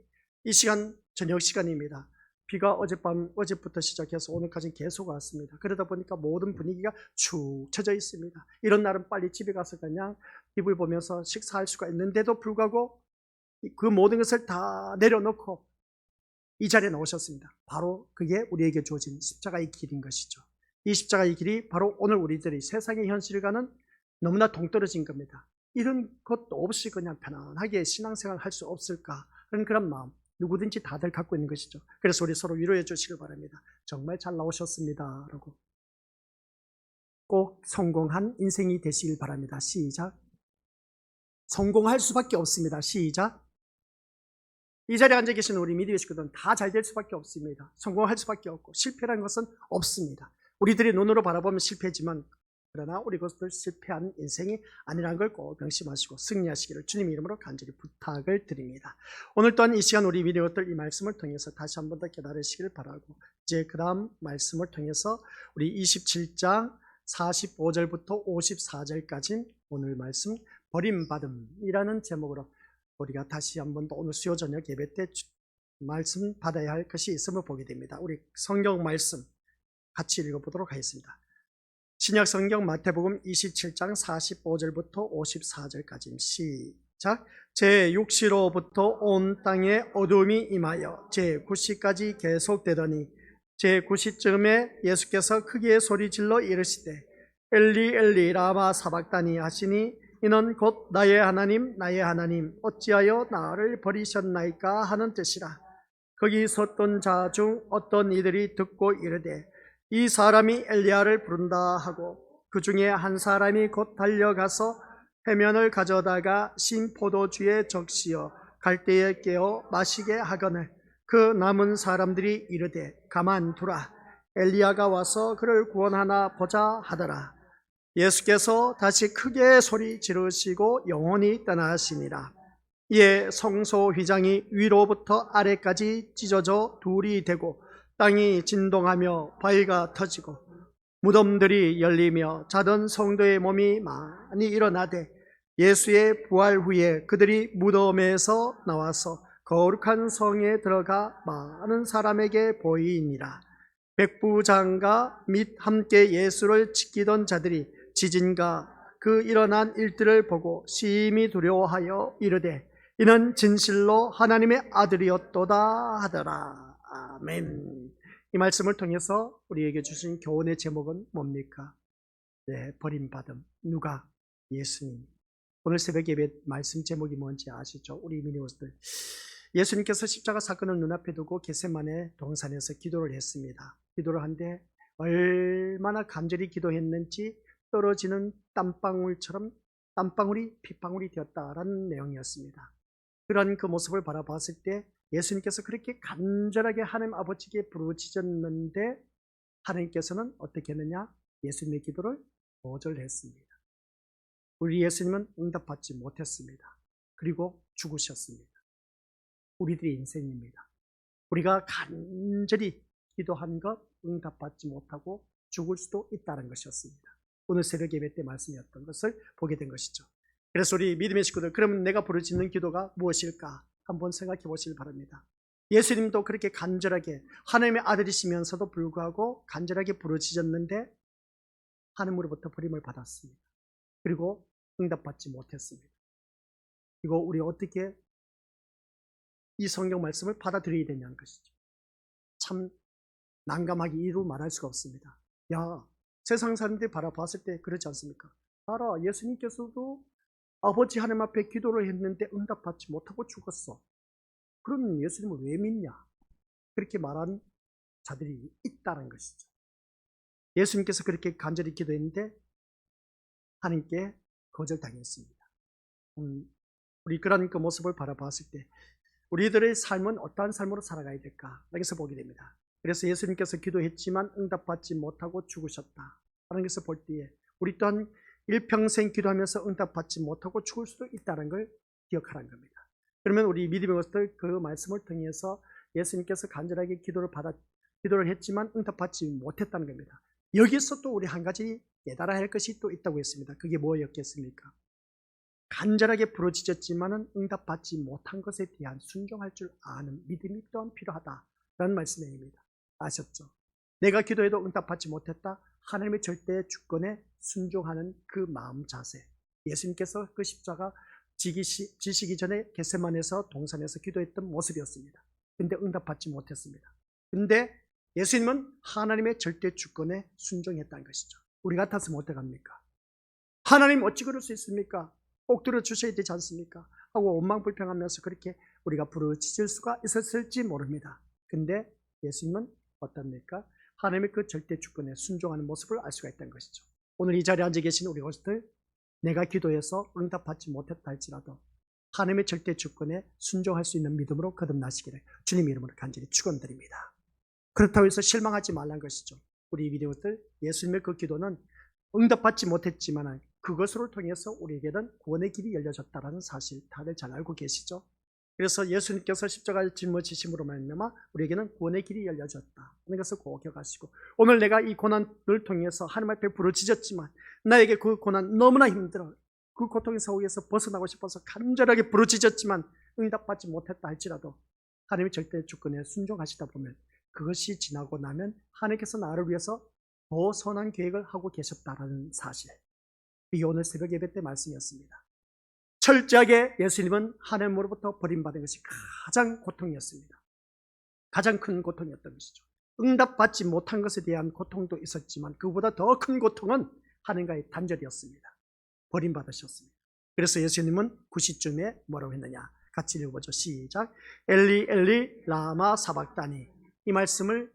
이 시간 저녁 시간입니다. 비가 어제부터 시작해서 오늘까지 계속 왔습니다. 그러다 보니까 모든 분위기가 축 처져 있습니다. 이런 날은 빨리 집에 가서 그냥 TV를 보면서 식사할 수가 있는데도 불구하고 그 모든 것을 다 내려놓고 이 자리에 나오셨습니다. 바로 그게 우리에게 주어진 십자가의 길인 것이죠. 이 십자가의 길이 바로 오늘 우리들이 세상의 현실을 가는 너무나 동떨어진 겁니다. 이런 것도 없이 그냥 편안하게 신앙생활을 할 수 없을까 하는 그런 마음, 누구든지 다들 갖고 있는 것이죠. 그래서 우리 서로 위로해 주시길 바랍니다. 정말 잘 나오셨습니다 라고. 꼭 성공한 인생이 되시길 바랍니다. 시작. 성공할 수밖에 없습니다. 시작. 이 자리에 앉아 계신 우리 믿음의 식구들은 다 잘 될 수밖에 없습니다. 성공할 수밖에 없고 실패라는 것은 없습니다. 우리들이 눈으로 바라보면 실패지만 그러나 우리 것들 실패한 인생이 아니라는 걸 꼭 명심하시고 승리하시기를 주님의 이름으로 간절히 부탁을 드립니다. 오늘 또한 이 시간 우리 믿음의 것들 이 말씀을 통해서 다시 한 번 더 깨달으시기를 바라고, 이제 그 다음 말씀을 통해서 우리 27장 45절부터 54절까지 오늘 말씀 버림받음이라는 제목으로 우리가 다시 한 번 더 오늘 수요 저녁 예배 때 말씀 받아야 할 것이 있음을 보게 됩니다. 우리 성경 말씀 같이 읽어보도록 하겠습니다. 신약 성경 마태복음 27장 45절부터 54절까지 시작. 제6시로부터 온 땅에 어둠이 임하여 제9시까지 계속되더니 제9시쯤에 예수께서 크게 소리질러 이르시되 엘리 엘리 라마 사박다니 하시니 이는 곧 나의 하나님 어찌하여 나를 버리셨나이까 하는 뜻이라. 거기 섰던 자 중 어떤 이들이 듣고 이르되 이 사람이 엘리야를 부른다 하고, 그 중에 한 사람이 곧 달려가서 해면을 가져다가 신 포도주에 적시어 갈대에 깨어 마시게 하거늘 그 남은 사람들이 이르되 가만두라, 엘리야가 와서 그를 구원하나 보자 하더라. 예수께서 다시 크게 소리 지르시고 영원히 떠나시니라. 이에 성소 휘장이 위로부터 아래까지 찢어져 둘이 되고 땅이 진동하며 바위가 터지고 무덤들이 열리며 자던 성도의 몸이 많이 일어나되 예수의 부활 후에 그들이 무덤에서 나와서 거룩한 성에 들어가 많은 사람에게 보이니라. 백부장과 및 함께 예수를 지키던 자들이 지진과 그 일어난 일들을 보고 심히 두려워하여 이르되 이는 진실로 하나님의 아들이었도다 하더라. 아멘. 이 말씀을 통해서 우리에게 주신 교훈의 제목은 뭡니까? 네, 버림받음. 누가? 예수님. 오늘 새벽 예배 말씀 제목이 뭔지 아시죠? 우리 미니오스들. 예수님께서 십자가 사건을 눈앞에 두고 겟세마네 동산에서 기도를 했습니다. 기도를 한데 얼마나 간절히 기도했는지 떨어지는 땀방울처럼 땀방울이 핏방울이 되었다라는 내용이었습니다. 그런 그 모습을 바라봤을 때 예수님께서 그렇게 간절하게 하나님 아버지께 부르짖었는데 하나님께서는 어떻게 했느냐? 예수님의 기도를 거절했습니다. 우리 예수님은 응답받지 못했습니다. 그리고 죽으셨습니다. 우리들의 인생입니다. 우리가 간절히 기도한 것 응답받지 못하고 죽을 수도 있다는 것이었습니다. 오늘 새벽 예배 때 말씀이었던 것을 보게 된 것이죠. 그래서 우리 믿음의 식구들, 그러면 내가 부르짖는 기도가 무엇일까? 한번 생각해 보시길 바랍니다. 예수님도 그렇게 간절하게 하나님의 아들이시면서도 불구하고 간절하게 부르짖었는데 하나님으로부터 버림을 받았습니다. 그리고 응답받지 못했습니다. 이거 우리 어떻게 이 성경 말씀을 받아들여야 되냐는 것이죠. 참 난감하게 이루 말할 수가 없습니다. 야, 세상 사람들이 바라봤을 때 그렇지 않습니까? 알아, 예수님께서도 아버지 하나님 앞에 기도를 했는데 응답받지 못하고 죽었어. 그럼 예수님을 왜 믿냐? 그렇게 말한 자들이 있다는 것이죠. 예수님께서 그렇게 간절히 기도했는데 하나님께 거절당했습니다. 우리 그런 그 모습을 바라봤을 때 우리들의 삶은 어떠한 삶으로 살아가야 될까? 여기서 보게 됩니다. 그래서 예수님께서 기도했지만 응답받지 못하고 죽으셨다 하는 것을 볼 때에 우리 또한 일평생 기도하면서 응답받지 못하고 죽을 수도 있다는 걸 기억하라는 겁니다. 그러면 우리 믿음의 것들 그 말씀을 통해서 예수님께서 간절하게 기도를 했지만 응답받지 못했다는 겁니다. 여기서 또 우리 한 가지 깨달아야 할 것이 또 있다고 했습니다. 그게 뭐였겠습니까? 간절하게 부르짖었지만은 응답받지 못한 것에 대한 순종할 줄 아는 믿음이 또한 필요하다라는 말씀입니다. 아셨죠? 내가 기도해도 응답받지 못했다. 하나님의 절대 주권에 순종하는 그 마음 자세. 예수님께서 그 십자가 지시기 전에 겟세마네에서 동산에서 기도했던 모습이었습니다. 근데 응답받지 못했습니다. 근데 예수님은 하나님의 절대 주권에 순종했다는 것이죠. 우리 같았으면 어떡합니까? 하나님 어찌 그럴 수 있습니까? 꼭 들어주셔야 되지 않습니까? 하고 원망불평하면서 그렇게 우리가 부르짖을 수가 있었을지 모릅니다. 근데 예수님은 어떻습니까? 하나님의 그 절대 주권에 순종하는 모습을 알 수가 있다는 것이죠. 오늘 이 자리에 앉아 계신 우리 것들, 내가 기도해서 응답받지 못했다 할지라도 하나님의 절대 주권에 순종할 수 있는 믿음으로 거듭나시기를 주님 이름으로 간절히 축원드립니다. 그렇다고 해서 실망하지 말라는 것이죠. 우리 믿음들, 예수님의 그 기도는 응답받지 못했지만 그것으로 통해서 우리에게는 구원의 길이 열려졌다는 사실 다들 잘 알고 계시죠? 그래서 예수님께서 십자가에 짊어지심으로 말미암아 우리에게는 구원의 길이 열려졌다 하는 것을 꼭 기억하시고, 오늘 내가 이 고난을 통해서 하나님 앞에 부르짖었지만 나에게 그 고난 너무나 힘들어, 그 고통의 사고에서 벗어나고 싶어서 간절하게 부르짖었지만 응답받지 못했다 할지라도 하나님의 절대 주권에 순종하시다 보면 그것이 지나고 나면 하나님께서 나를 위해서 더 선한 계획을 하고 계셨다는 사실, 이게 오늘 새벽 예배 때 말씀이었습니다. 철저하게 예수님은 하나님으로부터 버림받은 것이 가장 고통이었습니다. 가장 큰 고통이었던 것이죠. 응답받지 못한 것에 대한 고통도 있었지만 그보다 더 큰 고통은 하나님과의 단절이었습니다. 버림받으셨습니다. 그래서 예수님은 9시쯤에 뭐라고 했느냐? 같이 읽어보죠. 시작. 엘리 엘리 라마 사박다니. 이 말씀을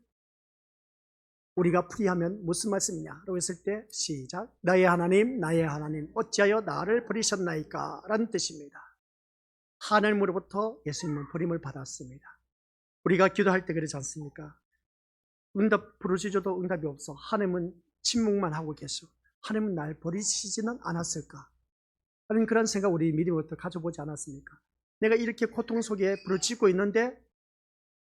우리가 풀이하면 무슨 말씀이냐? 라고 했을 때 시작. 나의 하나님 어찌하여 나를 버리셨나이까? 라는 뜻입니다. 하나님으로부터 예수님은 버림을 받았습니다. 우리가 기도할 때 그러지 않습니까? 응답 부르짖어도 응답이 없어. 하나님은 침묵만 하고 계셔. 하나님은 날 버리시지는 않았을까? 하는 그런 생각 우리 믿음으로부터 가져보지 않았습니까? 내가 이렇게 고통 속에 부르짖고 있는데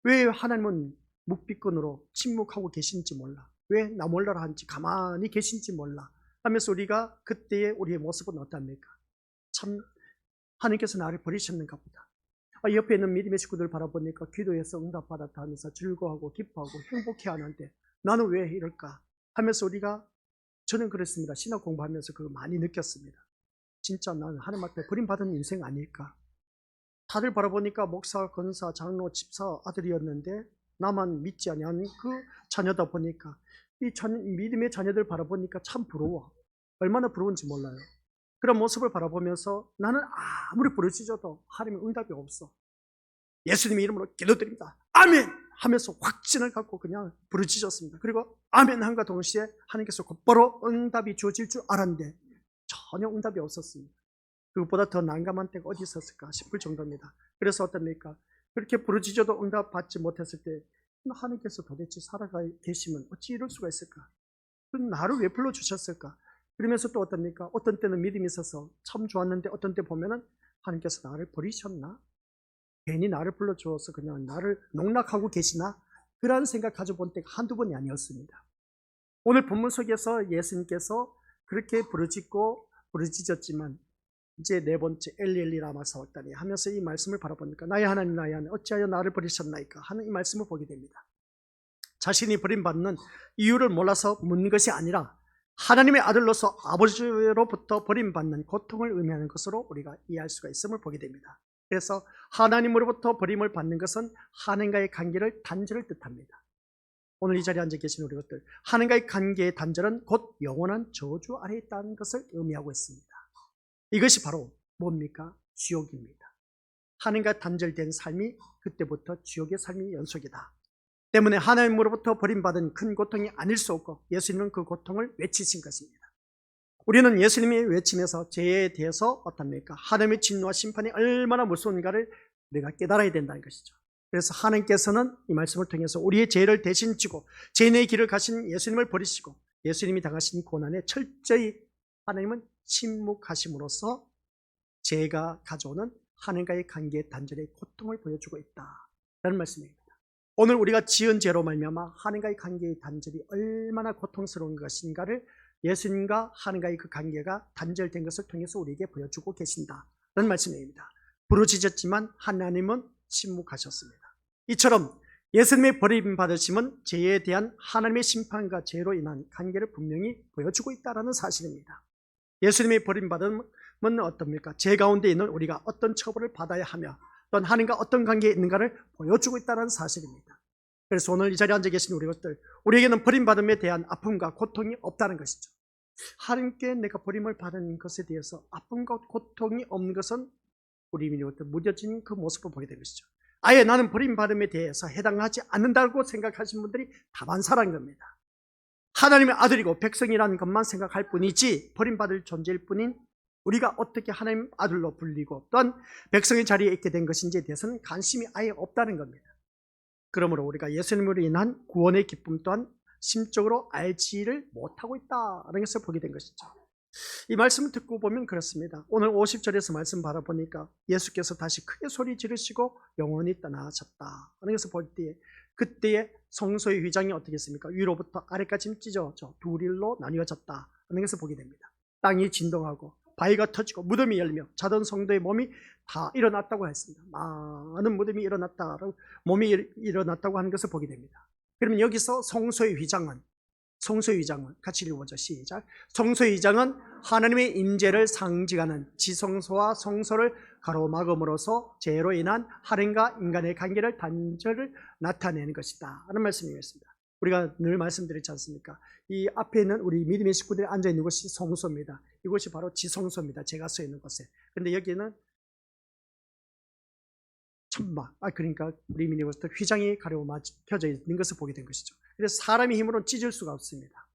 왜 하나님은 묵비권으로 침묵하고 계신지 몰라. 왜 나 몰라라 한지 가만히 계신지 몰라 하면서 우리가 그때의 우리의 모습은 어떻습니까? 참 하나님께서 나를 버리셨는가 보다. 옆에 있는 믿음의 식구들 바라보니까 기도해서 응답받았다 하면서 즐거워하고 기뻐하고 행복해하는데 나는 왜 이럴까 하면서 우리가, 저는 그랬습니다. 신학 공부하면서 그거 많이 느꼈습니다. 진짜 나는 하나님 앞에 버림받은 인생 아닐까? 다들 바라보니까 목사, 권사, 장로, 집사 아들이었는데 나만 믿지 아니하는 그 자녀다 보니까 이 믿음의 자녀들 바라보니까 참 부러워. 얼마나 부러운지 몰라요. 그런 모습을 바라보면서 나는 아무리 부르짖어도 하나님의 응답이 없어. 예수님의 이름으로 기도드립니다. 아멘! 하면서 확신을 갖고 그냥 부르짖었습니다. 그리고 아멘 한과 동시에 하나님께서 곧바로 응답이 주어질 줄 알았는데 전혀 응답이 없었습니다. 그것보다 더 난감한 때가 어디 있었을까 싶을 정도입니다. 그래서 어떻습니까? 그렇게 부르짖어도 응답받지 못했을 때 하나님께서 도대체 살아가 계시면 어찌 이럴 수가 있을까? 나를 왜 불러주셨을까? 그러면서 또 어떻습니까? 어떤 때는 믿음이 있어서 참 좋았는데 어떤 때 보면은 하나님께서 나를 버리셨나? 괜히 나를 불러주어서 그냥 나를 농락하고 계시나? 그런 생각 가져본 때가 한두 번이 아니었습니다. 오늘 본문 속에서 예수님께서 그렇게 부르짖었지만 이제 네 번째 엘리 라마 사박다니 하면서 이 말씀을 바라보니까 나의 하나님 나의 하나님 어찌하여 나를 버리셨나이까 하는 이 말씀을 보게 됩니다. 자신이 버림받는 이유를 몰라서 묻는 것이 아니라 하나님의 아들로서 아버지로부터 버림받는 고통을 의미하는 것으로 우리가 이해할 수가 있음을 보게 됩니다. 그래서 하나님으로부터 버림을 받는 것은 하나님과의 관계를 단절을 뜻합니다. 오늘 이 자리에 앉아 계신 우리 것들, 하나님과의 관계의 단절은 곧 영원한 저주 아래에 있다는 것을 의미하고 있습니다. 이것이 바로 뭡니까? 지옥입니다. 하나님과 단절된 삶이 그때부터 지옥의 삶이 연속이다. 때문에 하나님으로부터 버림받은 큰 고통이 아닐 수 없고 예수님은 그 고통을 외치신 것입니다. 우리는 예수님이 외치면서 죄에 대해서 어떻습니까? 하나님의 진노와 심판이 얼마나 무서운가를 우리가 깨달아야 된다는 것이죠. 그래서 하나님께서는 이 말씀을 통해서 우리의 죄를 대신 지고 죄인의 길을 가신 예수님을 버리시고 예수님이 당하신 고난에 철저히 하나님은 침묵하심으로써 죄가 가져오는 하나님과의 관계의 단절의 고통을 보여주고 있다라는 말씀입니다. 오늘 우리가 지은 죄로 말미암아 하나님과의 관계의 단절이 얼마나 고통스러운 것인가를 예수님과 하나님과의 그 관계가 단절된 것을 통해서 우리에게 보여주고 계신다라는 말씀입니다. 부르짖었지만 하나님은 침묵하셨습니다. 이처럼 예수님의 버림받으심은 죄에 대한 하나님의 심판과 죄로 인한 관계를 분명히 보여주고 있다는 사실입니다. 예수님의 버림받음은 어떻습니까? 죄 가운데 있는 우리가 어떤 처벌을 받아야 하며 또한 하나님과 어떤 관계에 있는가를 보여주고 있다는 사실입니다. 그래서 오늘 이 자리에 앉아 계신 우리 것들, 우리에게는 버림받음에 대한 아픔과 고통이 없다는 것이죠. 하나님께 내가 버림을 받은 것에 대해서 아픔과 고통이 없는 것은 우리 민족들 무뎌진 그 모습을 보게 된 것이죠. 아예 나는 버림받음에 대해서 해당하지 않는다고 생각하시는 분들이 다반사라는 겁니다. 하나님의 아들이고 백성이라는 것만 생각할 뿐이지 버림받을 존재일 뿐인 우리가 어떻게 하나님 아들로 불리고 또한 백성의 자리에 있게 된 것인지에 대해서는 관심이 아예 없다는 겁니다. 그러므로 우리가 예수님으로 인한 구원의 기쁨 또한 심적으로 알지를 못하고 있다는 것을 보게 된 것이죠. 이 말씀을 듣고 보면 그렇습니다. 오늘 50절에서 말씀 바라보니까 예수께서 다시 크게 소리 지르시고 영원히 떠나셨다 하는 것을 볼 때에 그때의 성소의 휘장이 어떻게 했습니까? 위로부터 아래까지 찢어져 두 일로 나뉘어졌다 하는 것을 보게 됩니다. 땅이 진동하고 바위가 터지고 무덤이 열리며 자던 성도의 몸이 다 일어났다고 했습니다. 많은 무덤이 일어났다고 몸이 일어났다고 하는 것을 보게 됩니다. 그러면 여기서 성소의 휘장은 같이 읽어보죠. 시작. 성소의 휘장은 하나님의 임재를 상징하는 지성소와 성소를 가로막음으로써 죄로 인한 하나님과 인간의 관계를 단절을 나타내는 것이다 하는 말씀이었습니다. 우리가 늘 말씀드렸지 않습니까? 이 앞에 있는 우리 믿음의 식구들이 앉아있는 곳이 성소입니다. 이곳이 바로 지성소입니다. 제가 서 있는 곳에. 그런데 여기는 천막, 그러니까 우리 믿음의 것들 휘장이 가로막혀져 있는 것을 보게 된 것이죠. 그래서 사람의 힘으로는 찢을 수가 없습니다.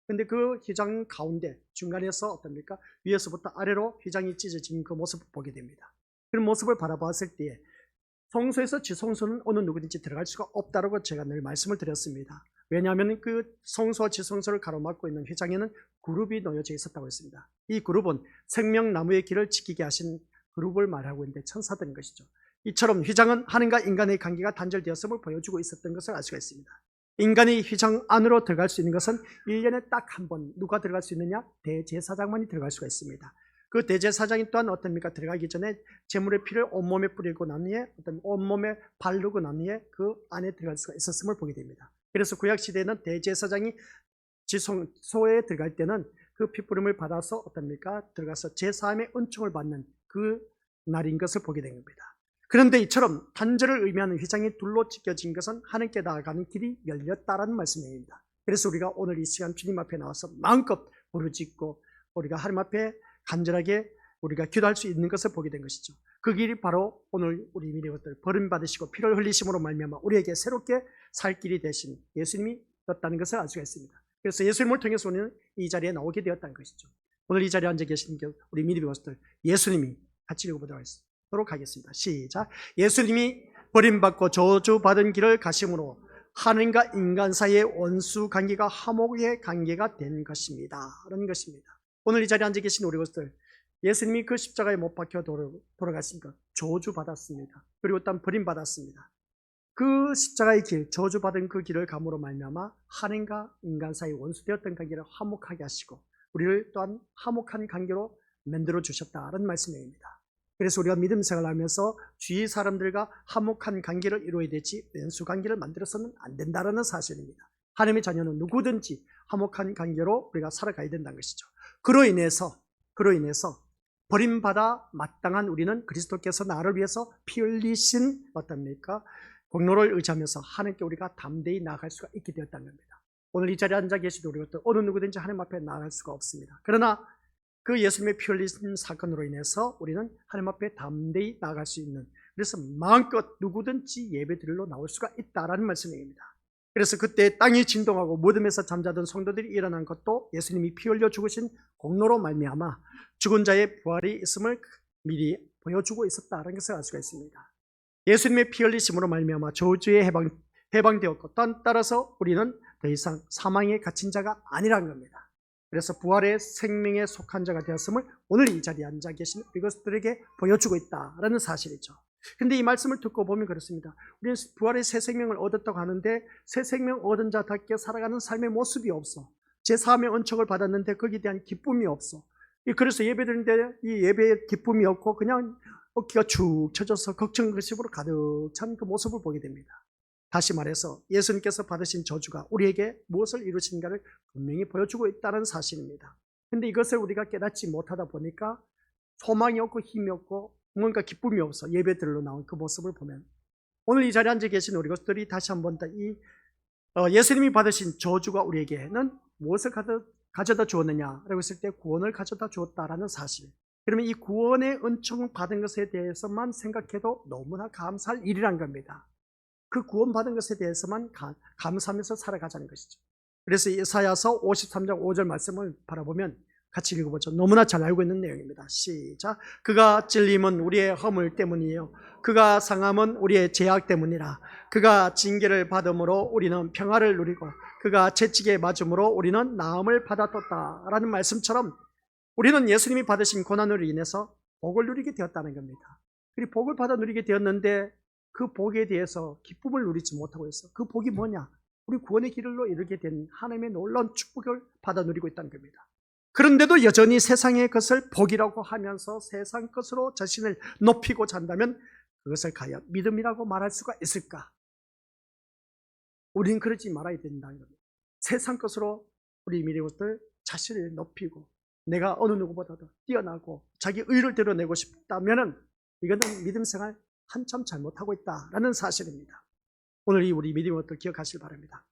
그런데 그 휘장 가운데 중간에서 어떻습니까? 위에서부터 아래로 휘장이 찢어진 그 모습을 보게 됩니다. 그런 모습을 바라봤을 때에 성소에서 지성소는 어느 누구든지 들어갈 수가 없다고 제가 늘 말씀을 드렸습니다. 왜냐하면 그 성소와 지성소를 가로막고 있는 휘장에는 그룹이 놓여져 있었다고 했습니다. 이 그룹은 생명나무의 길을 지키게 하신 그룹을 말하고 있는데 천사들인 것이죠. 이처럼 휘장은 하나님과 인간의 관계가 단절되었음을 보여주고 있었던 것을 알 수가 있습니다. 인간이 휘장 안으로 들어갈 수 있는 것은 1년에 딱 한 번. 누가 들어갈 수 있느냐? 대제사장만이 들어갈 수가 있습니다. 그 대제사장이 또한 어떻습니까? 들어가기 전에 제물의 피를 온몸에 뿌리고 난 후에 온몸에 바르고 난 후에 그 안에 들어갈 수가 있었음을 보게 됩니다. 그래서 구약시대에는 대제사장이 지성소에 들어갈 때는 그 피뿌림을 받아서 어떻습니까? 들어가서 제사함의 은총을 받는 그 날인 것을 보게 된 겁니다. 그런데 이처럼 단절을 의미하는 휘장이 둘로 찢겨진 것은 하나님께 나아가는 길이 열렸다라는 말씀입니다. 그래서 우리가 오늘 이 시간 주님 앞에 나와서 마음껏 부르짖고 우리가 하나님 앞에 간절하게 우리가 기도할 수 있는 것을 보게 된 것이죠. 그 길이 바로 오늘 우리 믿음의 것들 버림받으시고 피를 흘리심으로 말미암아 우리에게 새롭게 살 길이 되신 예수님이 였다는 것을 알 수가 있습니다. 그래서 예수님을 통해서 우리는 이 자리에 나오게 되었다는 것이죠. 오늘 이 자리에 앉아 계신 우리 믿음의 것들 예수님이 같이 읽어보도록 하겠습니다. 시작. 예수님이 버림받고 저주받은 길을 가심으로 하나님과 인간 사이의 원수 관계가 화목의 관계가 된 것입니다. 라는 것입니다. 오늘 이 자리에 앉아 계신 우리 것들 예수님이 그 십자가에 못 박혀 돌아가시니까 저주받았습니다. 그리고 또 버림받았습니다. 그 십자가의 길, 저주받은 그 길을 감으로 말미암아 하나님과 인간 사이 원수되었던 관계를 화목하게 하시고 우리를 또한 화목한 관계로 만들어 주셨다는 말씀입니다. 그래서 우리가 믿음 생활을 하면서 주위 사람들과 화목한 관계를 이루어야 되지 원수 관계를 만들어서는 안 된다는 사실입니다. 하나님의 자녀는 누구든지 화목한 관계로 우리가 살아가야 된다는 것이죠. 그로 인해서 버림받아 마땅한 우리는 그리스도께서 나를 위해서 피 흘리신 어떻습니까? 공로를 의지하면서 하나님께 우리가 담대히 나아갈 수가 있게 되었다는 겁니다. 오늘 이 자리에 앉아 계신 우리 것들 어느 누구든지 하나님 앞에 나아갈 수가 없습니다. 그러나 그 예수님의 피 흘리신 사건으로 인해서 우리는 하나님 앞에 담대히 나아갈 수 있는, 그래서 마음껏 누구든지 예배드리러 나올 수가 있다라는 말씀입니다. 그래서 그때 땅이 진동하고 무덤에서 잠자던 성도들이 일어난 것도 예수님이 피 흘려 죽으신 공로로 말미암아 죽은 자의 부활이 있음을 미리 보여주고 있었다는 것을 알 수가 있습니다. 예수님의 피 흘리심으로 말미암아 저주에 해방되었고 따라서 우리는 더 이상 사망에 갇힌 자가 아니라는 겁니다. 그래서 부활의 생명에 속한 자가 되었음을 오늘 이 자리에 앉아 계신 이것들에게 보여주고 있다라는 사실이죠. 그런데 이 말씀을 듣고 보면 그렇습니다. 우리는 부활의 새 생명을 얻었다고 하는데 새 생명 얻은 자답게 살아가는 삶의 모습이 없어. 제3의 은총을 받았는데 거기에 대한 기쁨이 없어. 그래서 예배드리는데 이 예배에 기쁨이 없고 그냥 어깨가 축 처져서 걱정의식으로 가득 찬 그 모습을 보게 됩니다. 다시 말해서 예수님께서 받으신 저주가 우리에게 무엇을 이루신가를 분명히 보여주고 있다는 사실입니다. 그런데 이것을 우리가 깨닫지 못하다 보니까 소망이 없고 힘이 없고 뭔가 기쁨이 없어 예배들로 나온 그 모습을 보면 오늘 이 자리에 앉아 계신 우리 것들이 다시 한번 이 예수님이 받으신 저주가 우리에게는 무엇을 가져다 주었느냐라고 했을 때 구원을 가져다 주었다라는 사실. 그러면 이 구원의 은총을 받은 것에 대해서만 생각해도 너무나 감사할 일이란 겁니다. 그 구원받은 것에 대해서만 감사하면서 살아가자는 것이죠. 그래서 이사야서 53장 5절 말씀을 바라보면 같이 읽어보죠. 너무나 잘 알고 있는 내용입니다. 시작. 그가 찔림은 우리의 허물 때문이에요. 그가 상함은 우리의 죄악 때문이라. 그가 징계를 받음으로 우리는 평화를 누리고 그가 채찍에 맞음으로 우리는 나음을 받았다 라는 말씀처럼 우리는 예수님이 받으신 고난으로 인해서 복을 누리게 되었다는 겁니다. 그리고 복을 받아 누리게 되었는데 그 복에 대해서 기쁨을 누리지 못하고 있어. 그 복이 뭐냐? 우리 구원의 길로 이르게 된 하나님의 놀라운 축복을 받아 누리고 있다는 겁니다. 그런데도 여전히 세상의 것을 복이라고 하면서 세상 것으로 자신을 높이고자 한다면 그것을 과연 믿음이라고 말할 수가 있을까? 우리는 그러지 말아야 된다는 겁니다. 세상 것으로 우리 믿음의 것들 자신을 높이고 내가 어느 누구보다도 뛰어나고 자기 의를 드러내고 싶다면 이거는 믿음 생활 한참 잘못하고 있다라는 사실입니다. 오늘 이 우리 믿음의 것들 기억하시길 바랍니다.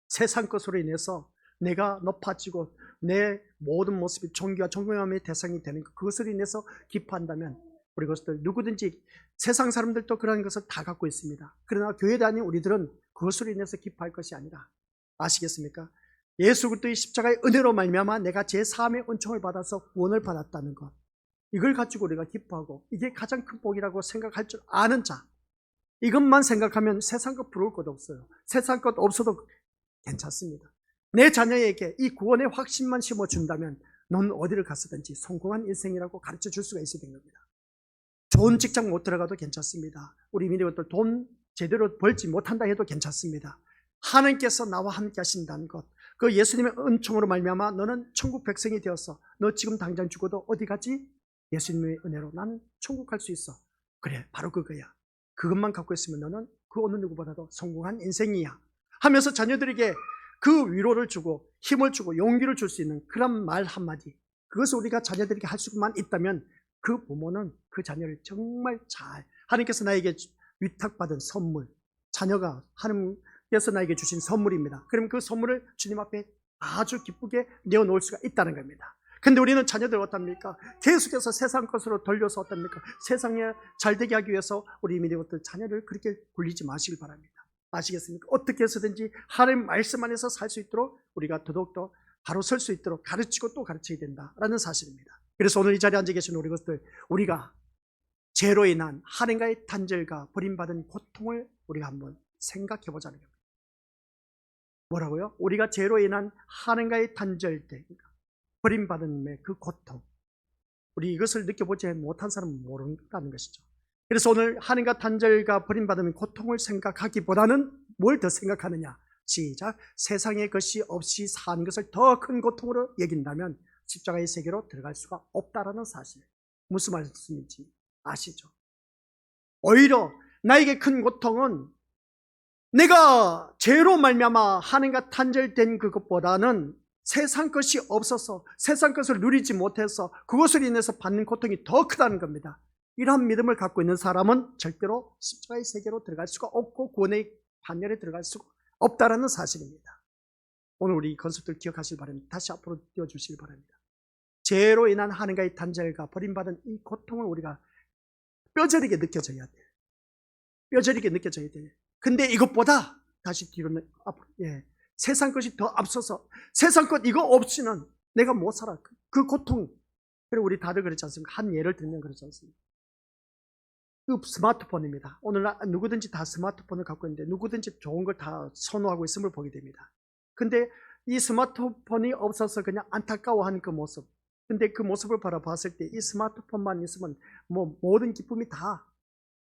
세상 것으로 인해서 내가 높아지고 내 모든 모습이 존귀와 존경함의 대상이 되는 것, 그것으로 인해서 기뻐한다면 우리 것들 누구든지 세상 사람들도 그런 것을 다 갖고 있습니다. 그러나 교회 다니는 우리들은 그것으로 인해서 기뻐할 것이 아니라 아시겠습니까? 예수 그리스도의 십자가의 은혜로 말미암아 내가 제3의 은총을 받아서 구원을 받았다는 것, 이걸 가지고 우리가 기뻐하고 이게 가장 큰 복이라고 생각할 줄 아는 자, 이것만 생각하면 세상 것 부러울 것도 없어요. 세상 것 없어도 괜찮습니다. 내 자녀에게 이 구원의 확신만 심어준다면 넌 어디를 갔든지 성공한 인생이라고 가르쳐 줄 수가 있어야 된 겁니다. 좋은 직장 못 들어가도 괜찮습니다. 우리 믿음의 것들 돈 제대로 벌지 못한다 해도 괜찮습니다. 하나님께서 나와 함께 하신다는 것, 그 예수님의 은총으로 말미암아 너는 천국 백성이 되었어. 너 지금 당장 죽어도 어디 가지? 예수님의 은혜로 나는 천국 갈 수 있어. 그래, 바로 그거야. 그것만 갖고 있으면 너는 그 어느 누구보다도 성공한 인생이야 하면서 자녀들에게 그 위로를 주고 힘을 주고 용기를 줄 수 있는 그런 말 한마디, 그것을 우리가 자녀들에게 할 수만 있다면 그 부모는 그 자녀를 정말 잘, 하나님께서 나에게 위탁받은 선물, 자녀가 하나님께서 나에게 주신 선물입니다. 그럼 그 선물을 주님 앞에 아주 기쁘게 내어놓을 수가 있다는 겁니다. 근데 우리는 자녀들 어떻습니까? 계속해서 세상 것으로 돌려서 어떻습니까? 세상에 잘되게 하기 위해서 우리 믿음의 것들 자녀를 그렇게 굴리지 마시길 바랍니다. 아시겠습니까? 어떻게 해서든지 하나님 말씀 안에서 살 수 있도록 우리가 더더욱더 바로 설 수 있도록 가르치고 또 가르쳐야 된다라는 사실입니다. 그래서 오늘 이 자리에 앉아 계신 우리 것들, 우리가 죄로 인한 하나님과의 단절과 버림받은 고통을 우리가 한번 생각해 보자는 겁니다. 뭐라고요? 우리가 죄로 인한 하나님과의 단절된 버림받은 그 고통, 우리 이것을 느껴보지 못한 사람은 모른다는 것이죠. 그래서 오늘 하나님과 단절과 버림받은 고통을 생각하기보다는 뭘 더 생각하느냐? 시작. 세상의 것이 없이 사는 것을 더 큰 고통으로 여긴다면 십자가의 세계로 들어갈 수가 없다라는 사실. 무슨 말씀인지 아시죠? 오히려 나에게 큰 고통은 내가 죄로 말미암아 하나님과 단절된 그것보다는 세상 것이 없어서 세상 것을 누리지 못해서 그것으로 인해서 받는 고통이 더 크다는 겁니다. 이러한 믿음을 갖고 있는 사람은 절대로 십자가의 세계로 들어갈 수가 없고 구원의 반열에 들어갈 수가 없다라는 사실입니다. 오늘 우리 건설들 기억하시길 바랍니다. 다시 앞으로 띄워주시길 바랍니다. 죄로 인한 하나님과의 단절과 버림받은 이 고통을 우리가 뼈저리게 느껴져야 돼요. 뼈저리게 느껴져야 돼요. 근데 이것보다 다시 뒤로는 앞으로 세상 것이 더 앞서서 세상 것 이거 없이는 내가 못 살아. 그 고통. 그리고 우리 다들 그렇지 않습니까? 한 예를 들면 그렇지 않습니까? 그 스마트폰입니다. 오늘날 누구든지 다 스마트폰을 갖고 있는데 누구든지 좋은 걸 다 선호하고 있음을 보게 됩니다. 근데 이 스마트폰이 없어서 그냥 안타까워하는 그 모습. 근데 그 모습을 바라봤을 때 이 스마트폰만 있으면 뭐 모든 기쁨이 다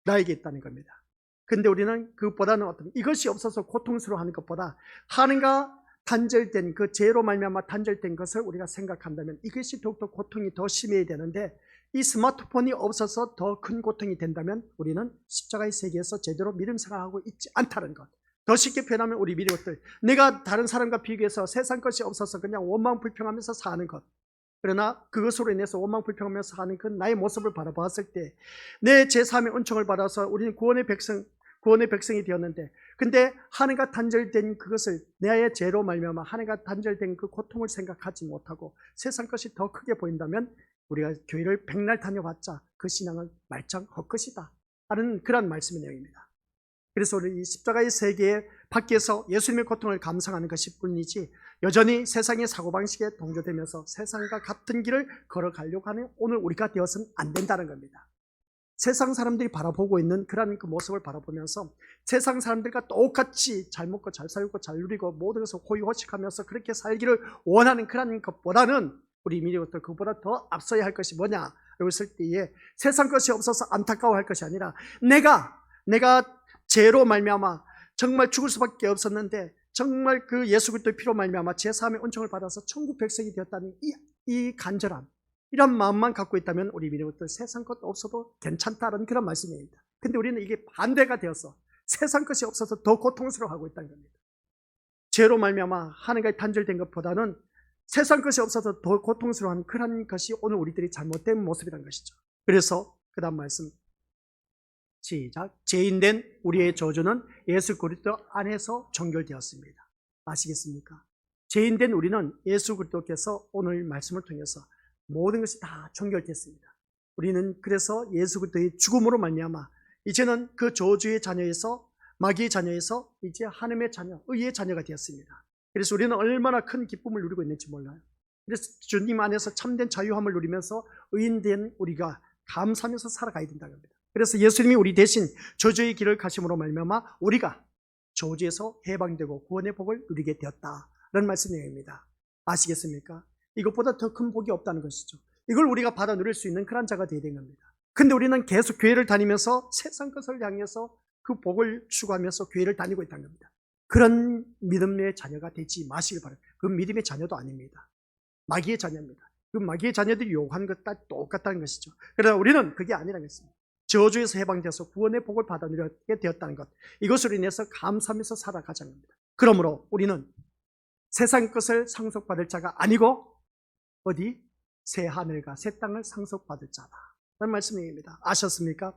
나에게 있다는 겁니다. 근데 우리는 그보다는 이것이 없어서 고통스러워하는 것보다 하나님과 단절된 그 죄로 말미암아 단절된 것을 우리가 생각한다면 이것이 더욱더 고통이 더 심해야 되는데 이 스마트폰이 없어서 더 큰 고통이 된다면 우리는 십자가의 세계에서 제대로 믿음 생활하고 있지 않다는 것. 더 쉽게 표현하면 우리 믿는 것들, 내가 다른 사람과 비교해서 세상 것이 없어서 그냥 원망 불평하면서 사는 것. 그러나 그것으로 인해서 원망 불평하면서 사는 그 나의 모습을 바라봤을 때 내 제3의 은총을 받아서 우리는 구원의 백성이 되었는데, 근데 하나님과 단절된 그것을 내 죄로 말미암아 하나님과 단절된 그 고통을 생각하지 못하고 세상 것이 더 크게 보인다면 우리가 교회를 백날 다녀봤자 그 신앙은 말짱 헛것이다 하는 그런 말씀의 내용입니다. 그래서 우리 이 십자가의 세계 밖에서 예수님의 고통을 감상하는 것이 뿐이지 여전히 세상의 사고방식에 동조되면서 세상과 같은 길을 걸어가려고 하는 오늘 우리가 되어서는 안 된다는 겁니다. 세상 사람들이 바라보고 있는 그런 그 모습을 바라보면서 세상 사람들과 똑같이 잘 먹고 잘 살고 잘 누리고 모든 것을 호의호식하면서 그렇게 살기를 원하는 그런 것보다는 우리 미래부터 그보다 더 앞서야 할 것이 뭐냐? 라고 했을 때에 세상 것이 없어서 안타까워할 것이 아니라 내가 죄로 말미암아 정말 죽을 수밖에 없었는데 정말 그 예수 그리스도의 피로 말미암아 제3의 은총을 받아서 천국 백성이 되었다는 이 간절함, 이런 마음만 갖고 있다면 우리 미래부터 세상 것 없어도 괜찮다는 그런 말씀입니다. 근데 우리는 이게 반대가 되어서 세상 것이 없어서 더 고통스러워하고 있다는 겁니다. 죄로 말미암아 하나님과 단절된 것보다는 세상 것이 없어서 더 고통스러워하는 그런 것이 오늘 우리들이 잘못된 모습이라는 것이죠. 그래서 그 다음 말씀 시작. 죄인된 우리의 저주는 예수 그리스도 안에서 종결되었습니다. 아시겠습니까? 죄인된 우리는 예수 그리스도께서 오늘 말씀을 통해서 모든 것이 다 종결됐습니다. 우리는 그래서 예수 그리스도의 죽음으로 말미암아 이제는 그 저주의 자녀에서 마귀의 자녀에서 이제 하나님의 자녀, 의의 자녀가 되었습니다. 그래서 우리는 얼마나 큰 기쁨을 누리고 있는지 몰라요. 그래서 주님 안에서 참된 자유함을 누리면서 의인된 우리가 감사하면서 살아가야 된다는 겁니다. 그래서 예수님이 우리 대신 저주의 길을 가심으로 말미암아 우리가 저주에서 해방되고 구원의 복을 누리게 되었다라는 말씀입니다. 아시겠습니까? 이것보다 더 큰 복이 없다는 것이죠. 이걸 우리가 받아 누릴 수 있는 그런 자가 되어야 되는 겁니다. 근데 우리는 계속 교회를 다니면서 세상 것을 향해서 그 복을 추구하면서 교회를 다니고 있다는 겁니다. 그런 믿음의 자녀가 되지 마시길 바랍니다. 그 믿음의 자녀도 아닙니다. 마귀의 자녀입니다. 그 마귀의 자녀들이 요구하는 것과 똑같다는 것이죠. 그러나 우리는 그게 아니라는 것입니다. 저주에서 해방되어서 구원의 복을 받아 누리게 되었다는 것, 이것으로 인해서 감사하면서 살아가자는 겁니다. 그러므로 우리는 세상 것을 상속받을 자가 아니고 어디? 새 하늘과 새 땅을 상속받을 자다 라는 말씀입니다. 아셨습니까?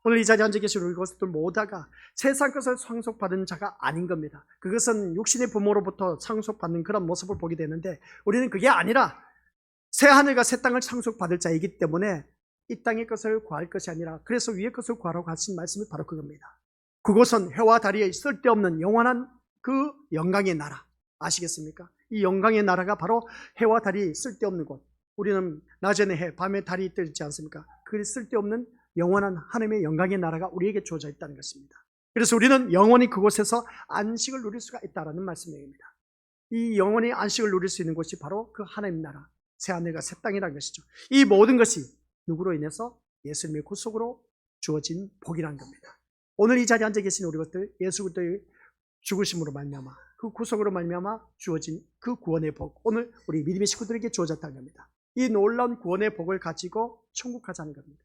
오늘 이 자리에 앉아 계신 우리 것들 모두가 세상 것을 상속받은 자가 아닌 겁니다. 그것은 육신의 부모로부터 상속받는 그런 모습을 보게 되는데 우리는 그게 아니라 새 하늘과 새 땅을 상속받을 자이기 때문에 이 땅의 것을 구할 것이 아니라 그래서 위의 것을 구하라고 하신 말씀이 바로 그겁니다. 그것은 해와 달이 쓸데없는 영원한 그 영광의 나라, 아시겠습니까? 이 영광의 나라가 바로 해와 달이 쓸데없는 곳. 우리는 낮에는 해, 밤에 달이 뜨지 않습니까? 그 쓸데없는 영원한 하나님의 영광의 나라가 우리에게 주어져 있다는 것입니다. 그래서 우리는 영원히 그곳에서 안식을 누릴 수가 있다는 말씀입니다. 이 영원히 안식을 누릴 수 있는 곳이 바로 그 하나님 나라, 새하늘과 새 땅이라는 것이죠. 이 모든 것이 누구로 인해서? 예수님의 구속으로 주어진 복이라는 겁니다. 오늘 이 자리에 앉아 계신 우리 것들, 예수 그리스도의 죽으심으로 말미암아 그 구속으로 말미암아 주어진 그 구원의 복, 오늘 우리 믿음의 식구들에게 주어졌다는 겁니다. 이 놀라운 구원의 복을 가지고 천국 가자는 겁니다.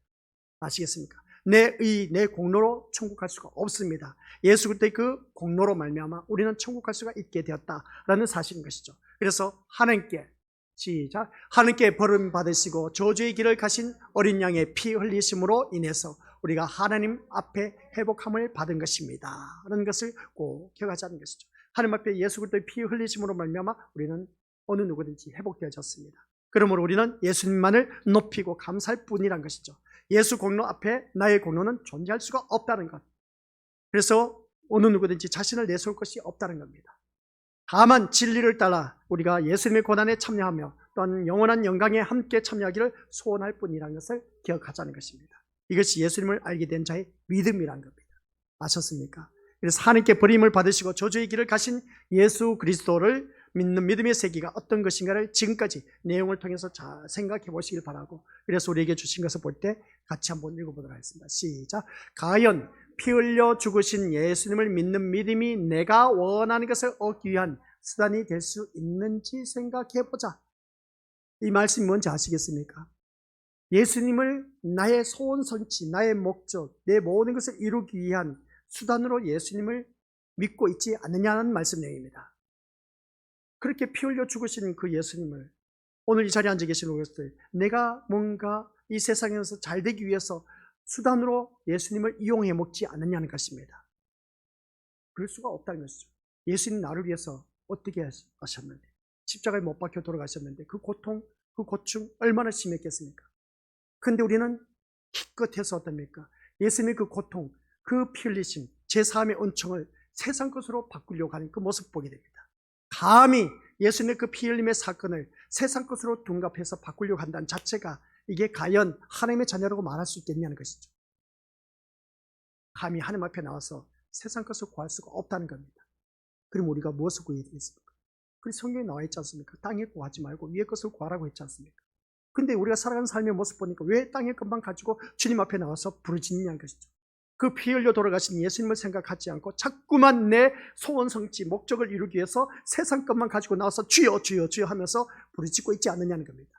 아시겠습니까? 내 공로로 천국 갈 수가 없습니다. 예수 그리스도의 그 공로로 말미암아 우리는 천국 갈 수가 있게 되었다라는 사실인 것이죠. 그래서 하나님께 시작, 하나님께 벌을 받으시고 저주의 길을 가신 어린 양의 피 흘리심으로 인해서 우리가 하나님 앞에 회복함을 받은 것입니다 라는 것을 꼭 기억하자는 것이죠. 하나님 앞에 예수 그리스도의 피 흘리심으로 말미암아 우리는 어느 누구든지 회복되어졌습니다. 그러므로 우리는 예수님만을 높이고 감사할 뿐이란 것이죠. 예수 공로 앞에 나의 공로는 존재할 수가 없다는 것. 그래서 어느 누구든지 자신을 내세울 것이 없다는 겁니다. 다만 진리를 따라 우리가 예수님의 고난에 참여하며 또한 영원한 영광에 함께 참여하기를 소원할 뿐이라는 것을 기억하자는 것입니다. 이것이 예수님을 알게 된 자의 믿음이란 겁니다. 아셨습니까? 그래서 하나님께 버림을 받으시고 저주의 길을 가신 예수 그리스도를 믿는 믿음의 세계가 어떤 것인가를 지금까지 내용을 통해서 잘 생각해 보시길 바라고, 그래서 우리에게 주신 것을 볼 때 같이 한번 읽어보도록 하겠습니다. 시작. 가연 피 흘려 죽으신 예수님을 믿는 믿음이 내가 원하는 것을 얻기 위한 수단이 될 수 있는지 생각해 보자. 이 말씀이 뭔지 아시겠습니까? 예수님을 나의 소원 성취, 나의 목적, 내 모든 것을 이루기 위한 수단으로 예수님을 믿고 있지 않느냐는 말씀 내용입니다. 그렇게 피 흘려 죽으신 그 예수님을 오늘 이 자리에 앉아 계신 우리들, 내가 뭔가 이 세상에서 잘 되기 위해서 수단으로 예수님을 이용해 먹지 않느냐는 것입니다. 그럴 수가 없다는 것이죠. 예수님 나를 위해서 어떻게 하셨는데, 십자가에 못 박혀 돌아가셨는데 그 고통, 그 고충 얼마나 심했겠습니까? 그런데 우리는 기껏해서 어떻습니까? 예수님의 그 고통, 그 피 흘리심, 제사함의 은총을 세상 것으로 바꾸려고 하는 그 모습 보게 됩니다. 감히 예수님의 그 피 흘림의 사건을 세상 것으로 둔갑해서 바꾸려고 한다는 자체가 이게 과연 하나님의 자녀라고 말할 수 있겠냐는 것이죠. 감히 하나님 앞에 나와서 세상 것을 구할 수가 없다는 겁니다. 그럼 우리가 무엇을 구해야 되겠습니까? 그래서 성경에 나와 있지 않습니까? 땅의 구하지 말고 위의 것을 구하라고 했지 않습니까? 근데 우리가 살아가는 삶의 모습 보니까 왜 땅의 것만 가지고 주님 앞에 나와서 부르짖느냐는 것이죠. 그 피 흘려 돌아가신 예수님을 생각하지 않고 자꾸만 내 소원 성취, 목적을 이루기 위해서 세상 것만 가지고 나와서 주여 주여 주여 하면서 부르짖고 있지 않느냐는 겁니다.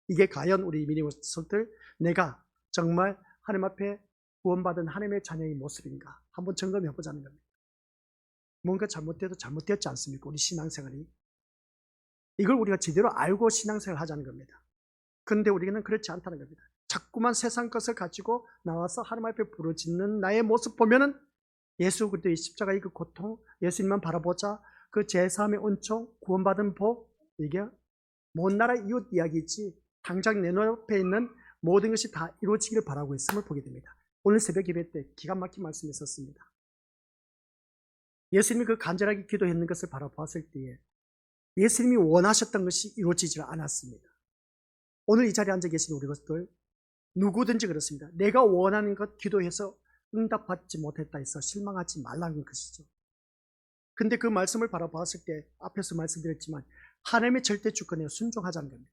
이게 과연 우리 믿음의 성도들, 내가 정말 하나님 앞에 구원받은 하나님의 자녀의 모습인가 한번 점검해 보자는 겁니다. 뭔가 잘못돼도 잘못되었지 않습니까? 우리 신앙생활이. 이걸 우리가 제대로 알고 신앙생활을 하자는 겁니다. 그런데 우리는 그렇지 않다는 겁니다. 자꾸만 세상 것을 가지고 나와서 하나님 앞에 부르짖는 나의 모습 보면은 예수 그리스도의 십자가의 그 고통, 예수님만 바라보자, 그 제사함의 은총, 구원받은 복, 이게 먼 나라 이웃 이야기지 당장 내 눈앞에 있는 모든 것이 다 이루어지기를 바라고 있음을 보게 됩니다. 오늘 새벽 예배 때 기가 막힌 말씀이 있었습니다. 예수님이 그 간절하게 기도했는 것을 바라보았을 때에 예수님이 원하셨던 것이 이루어지지 않았습니다. 오늘 이 자리에 앉아 계신 우리 것들 누구든지 그렇습니다. 내가 원하는 것 기도해서 응답받지 못했다 해서 실망하지 말라는 것이죠. 근데 그 말씀을 바라보았을 때 앞에서 말씀드렸지만 하나님의 절대 주권에 순종하자는 겁니다.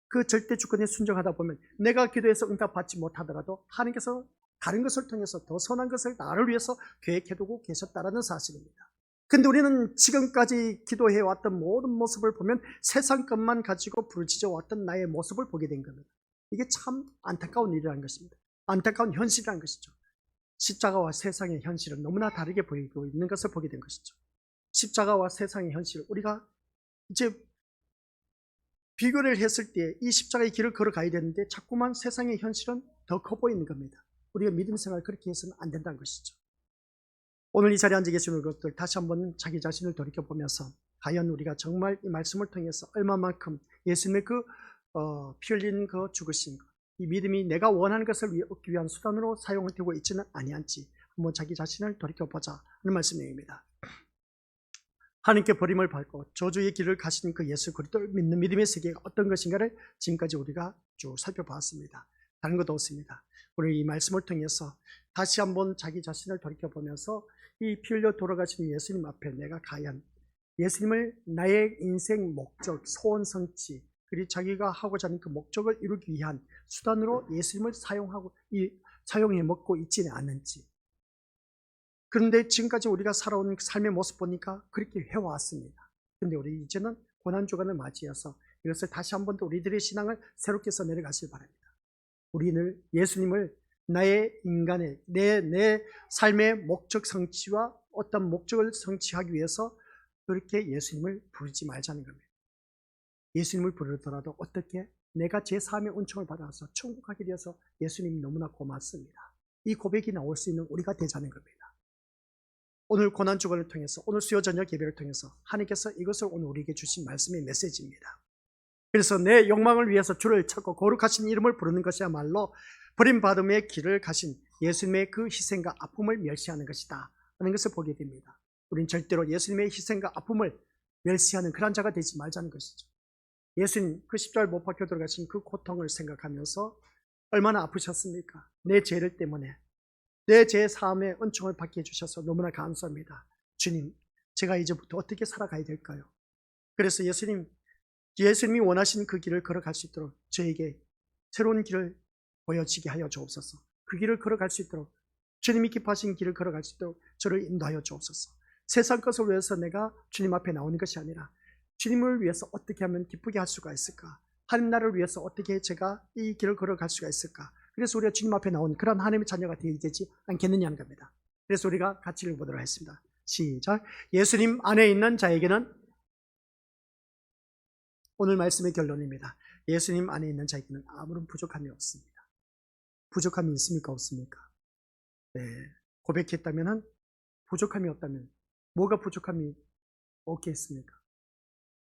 그 절대 주권에 순종하다 보면 내가 기도해서 응답받지 못하더라도 하나님께서 다른 것을 통해서 더 선한 것을 나를 위해서 계획해두고 계셨다는 사실입니다. 근데 우리는 지금까지 기도해왔던 모든 모습을 보면 세상 것만 가지고 부르짖어왔던 나의 모습을 보게 된 겁니다. 이게 참 안타까운 일이라는 것입니다. 안타까운 현실이라는 것이죠. 십자가와 세상의 현실은 너무나 다르게 보이고 있는 것을 보게 된 것이죠. 십자가와 세상의 현실, 우리가 이제 비교를 했을 때 이 십자가의 길을 걸어가야 되는데 자꾸만 세상의 현실은 더 커 보이는 겁니다. 우리가 믿음 생활을 그렇게 해서는 안 된다는 것이죠. 오늘 이 자리에 앉아 계시는 것들 다시 한번 자기 자신을 돌이켜보면서 과연 우리가 정말 이 말씀을 통해서 얼마만큼 예수님의 그 피 흘린 그 죽으신 것, 이 믿음이 내가 원하는 것을 얻기 위한 수단으로 사용되고 있지는 아니한지 한번 자기 자신을 돌이켜보자 하는 말씀입니다. 하나님께 버림을 받고 저주의 길을 가신 그 예수 그리스도를 믿는 믿음의 세계가 어떤 것인가를 지금까지 우리가 쭉 살펴봤습니다. 다른 것도 없습니다. 우리 이 말씀을 통해서 다시 한번 자기 자신을 돌이켜보면서 이 피 흘려 돌아가신 예수님 앞에 내가 과연 예수님을 나의 인생 목적, 소원 성취, 그리고 자기가 하고자 하는 그 목적을 이루기 위한 수단으로 예수님을 사용해 먹고 있지는 않은지. 그런데 지금까지 우리가 살아온 삶의 모습 보니까 그렇게 해왔습니다. 그런데 우리 이제는 고난주간을 맞이해서 이것을 다시 한 번 더 우리들의 신앙을 새롭게 써내려가시기 바랍니다. 우리는 예수님을 나의 인간의 내 삶의 목적 성취와 어떤 목적을 성취하기 위해서 그렇게 예수님을 부르지 말자는 겁니다. 예수님을 부르더라도 어떻게 내가 제3의 은총을 받아서 천국 가기 위해서 예수님이 너무나 고맙습니다. 이 고백이 나올 수 있는 우리가 되자는 겁니다. 오늘 고난주간을 통해서 오늘 수요 저녁 예배를 통해서 하나님께서 이것을 오늘 우리에게 주신 말씀의 메시지입니다. 그래서 내 욕망을 위해서 주를 찾고 거룩하신 이름을 부르는 것이야말로 버림받음의 길을 가신 예수님의 그 희생과 아픔을 멸시하는 것이다 하는 것을 보게 됩니다. 우리는 절대로 예수님의 희생과 아픔을 멸시하는 그런 자가 되지 말자는 것이죠. 예수님 그 십자가에 못 박혀 들어가신 그 고통을 생각하면서 얼마나 아프셨습니까? 내 죄를 때문에 내 죄 사함의 은총을 받게 해주셔서 너무나 감사합니다. 주님, 제가 이제부터 어떻게 살아가야 될까요? 그래서 예수님이 원하신 그 길을 걸어갈 수 있도록 저에게 새로운 길을 보여지게 하여 주옵소서. 그 길을 걸어갈 수 있도록 주님이 기뻐하신 길을 걸어갈 수 있도록 저를 인도하여 주옵소서. 세상 것을 위해서 내가 주님 앞에 나오는 것이 아니라 주님을 위해서 어떻게 하면 기쁘게 할 수가 있을까? 하나님 나라를 위해서 어떻게 제가 이 길을 걸어갈 수가 있을까? 그래서 우리가 주님 앞에 나온 그런 하나님의 자녀가 되지 않겠느냐는 겁니다. 그래서 우리가 같이 읽어보도록 하겠습니다. 시작. 예수님 안에 있는 자에게는, 오늘 말씀의 결론입니다. 예수님 안에 있는 자에게는 아무런 부족함이 없습니다. 부족함이 있습니까? 없습니까? 네. 고백했다면, 부족함이 없다면 뭐가 부족함이 없겠습니까?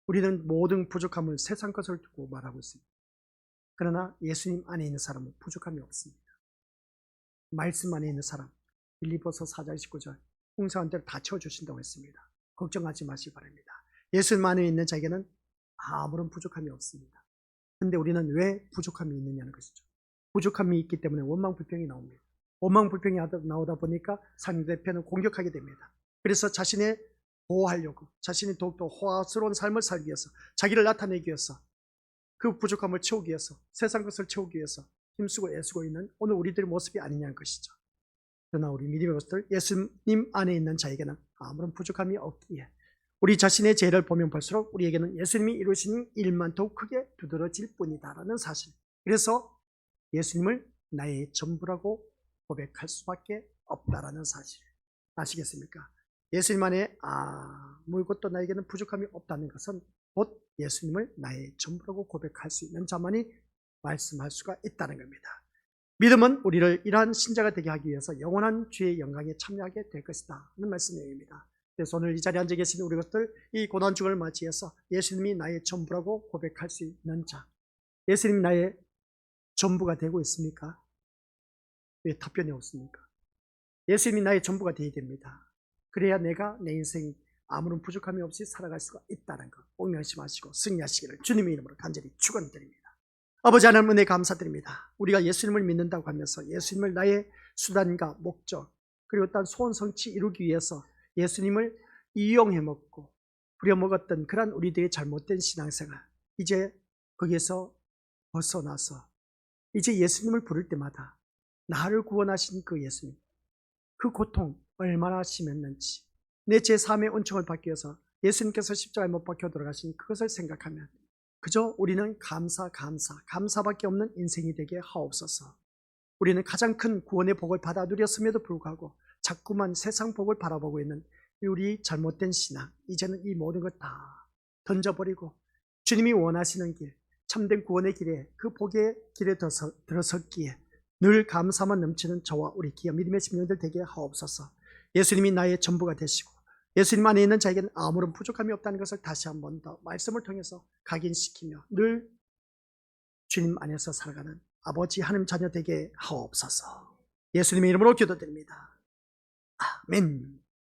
우리는 모든 부족함을 세상 것을 두고 말하고 있습니다. 그러나 예수님 안에 있는 사람은 부족함이 없습니다. 말씀 안에 있는 사람, 빌립보서 4장 19절 풍성한 대로 다 채워주신다고 했습니다. 걱정하지 마시기 바랍니다. 예수님 안에 있는 자에게는 아무런 부족함이 없습니다. 그런데 우리는 왜 부족함이 있느냐는 것이죠. 부족함이 있기 때문에 원망불평이 나옵니다. 원망불평이 나오다 보니까 상대편을 공격하게 됩니다. 그래서 자신의 보호하려고, 자신이 더욱더 호화스러운 삶을 살기 위해서, 자기를 나타내기 위해서, 그 부족함을 채우기 위해서, 세상 것을 채우기 위해서 힘쓰고 애쓰고 있는 오늘 우리들의 모습이 아니냐는 것이죠. 그러나 우리 믿음의 것들, 예수님 안에 있는 자에게는 아무런 부족함이 없기에 우리 자신의 죄를 보면 볼수록 우리에게는 예수님이 이루신 일만 더욱 크게 두드러질 뿐이다라는 사실. 그래서 예수님을 나의 전부라고 고백할 수밖에 없다라는 사실. 아시겠습니까? 예수님 안에 아무것도 나에게는 부족함이 없다는 것은 곧 예수님을 나의 전부라고 고백할 수 있는 자만이 말씀할 수가 있다는 겁니다. 믿음은 우리를 이러한 신자가 되게 하기 위해서 영원한 주의 영광에 참여하게 될 것이다 하는 말씀입니다. 그래서 오늘 이 자리에 앉아 계신 우리 것들, 이 고난주간을 맞이해서 예수님이 나의 전부라고 고백할 수 있는 자, 예수님이 나의 전부가 되고 있습니까? 왜 답변이 없습니까? 예수님이 나의 전부가 되어야 됩니다. 그래야 내가 내 인생 아무런 부족함이 없이 살아갈 수가 있다는 것 꼭 명심하시고 승리하시기를 주님의 이름으로 간절히 축원드립니다. 아버지 하나님 은혜 감사드립니다. 우리가 예수님을 믿는다고 하면서 예수님을 나의 수단과 목적, 그리고 어떤 소원 성취 이루기 위해서 예수님을 이용해 먹고 부려먹었던 그런 우리들의 잘못된 신앙생활, 이제 거기에서 벗어나서 이제 예수님을 부를 때마다 나를 구원하신 그 예수님, 그 고통 얼마나 심했는지, 내 제3의 은총을 받기 위해서 예수님께서 십자가에 못 박혀 돌아가신 그것을 생각하면 그저 우리는 감사밖에 없는 인생이 되게 하옵소서. 우리는 가장 큰 구원의 복을 받아 누렸음에도 불구하고 자꾸만 세상 복을 바라보고 있는 우리 잘못된 신앙, 이제는 이 모든 것 다 던져버리고 주님이 원하시는 길, 참된 구원의 길에, 그 복의 길에 들어섰기에 늘 감사만 넘치는 저와 우리 기업 믿음의 심령들 되게 하옵소서. 예수님이 나의 전부가 되시고 예수님 안에 있는 자에게는 아무런 부족함이 없다는 것을 다시 한 번 더 말씀을 통해서 각인시키며 늘 주님 안에서 살아가는 아버지 하나님 자녀 되게 하옵소서. 예수님의 이름으로 기도드립니다. 아멘.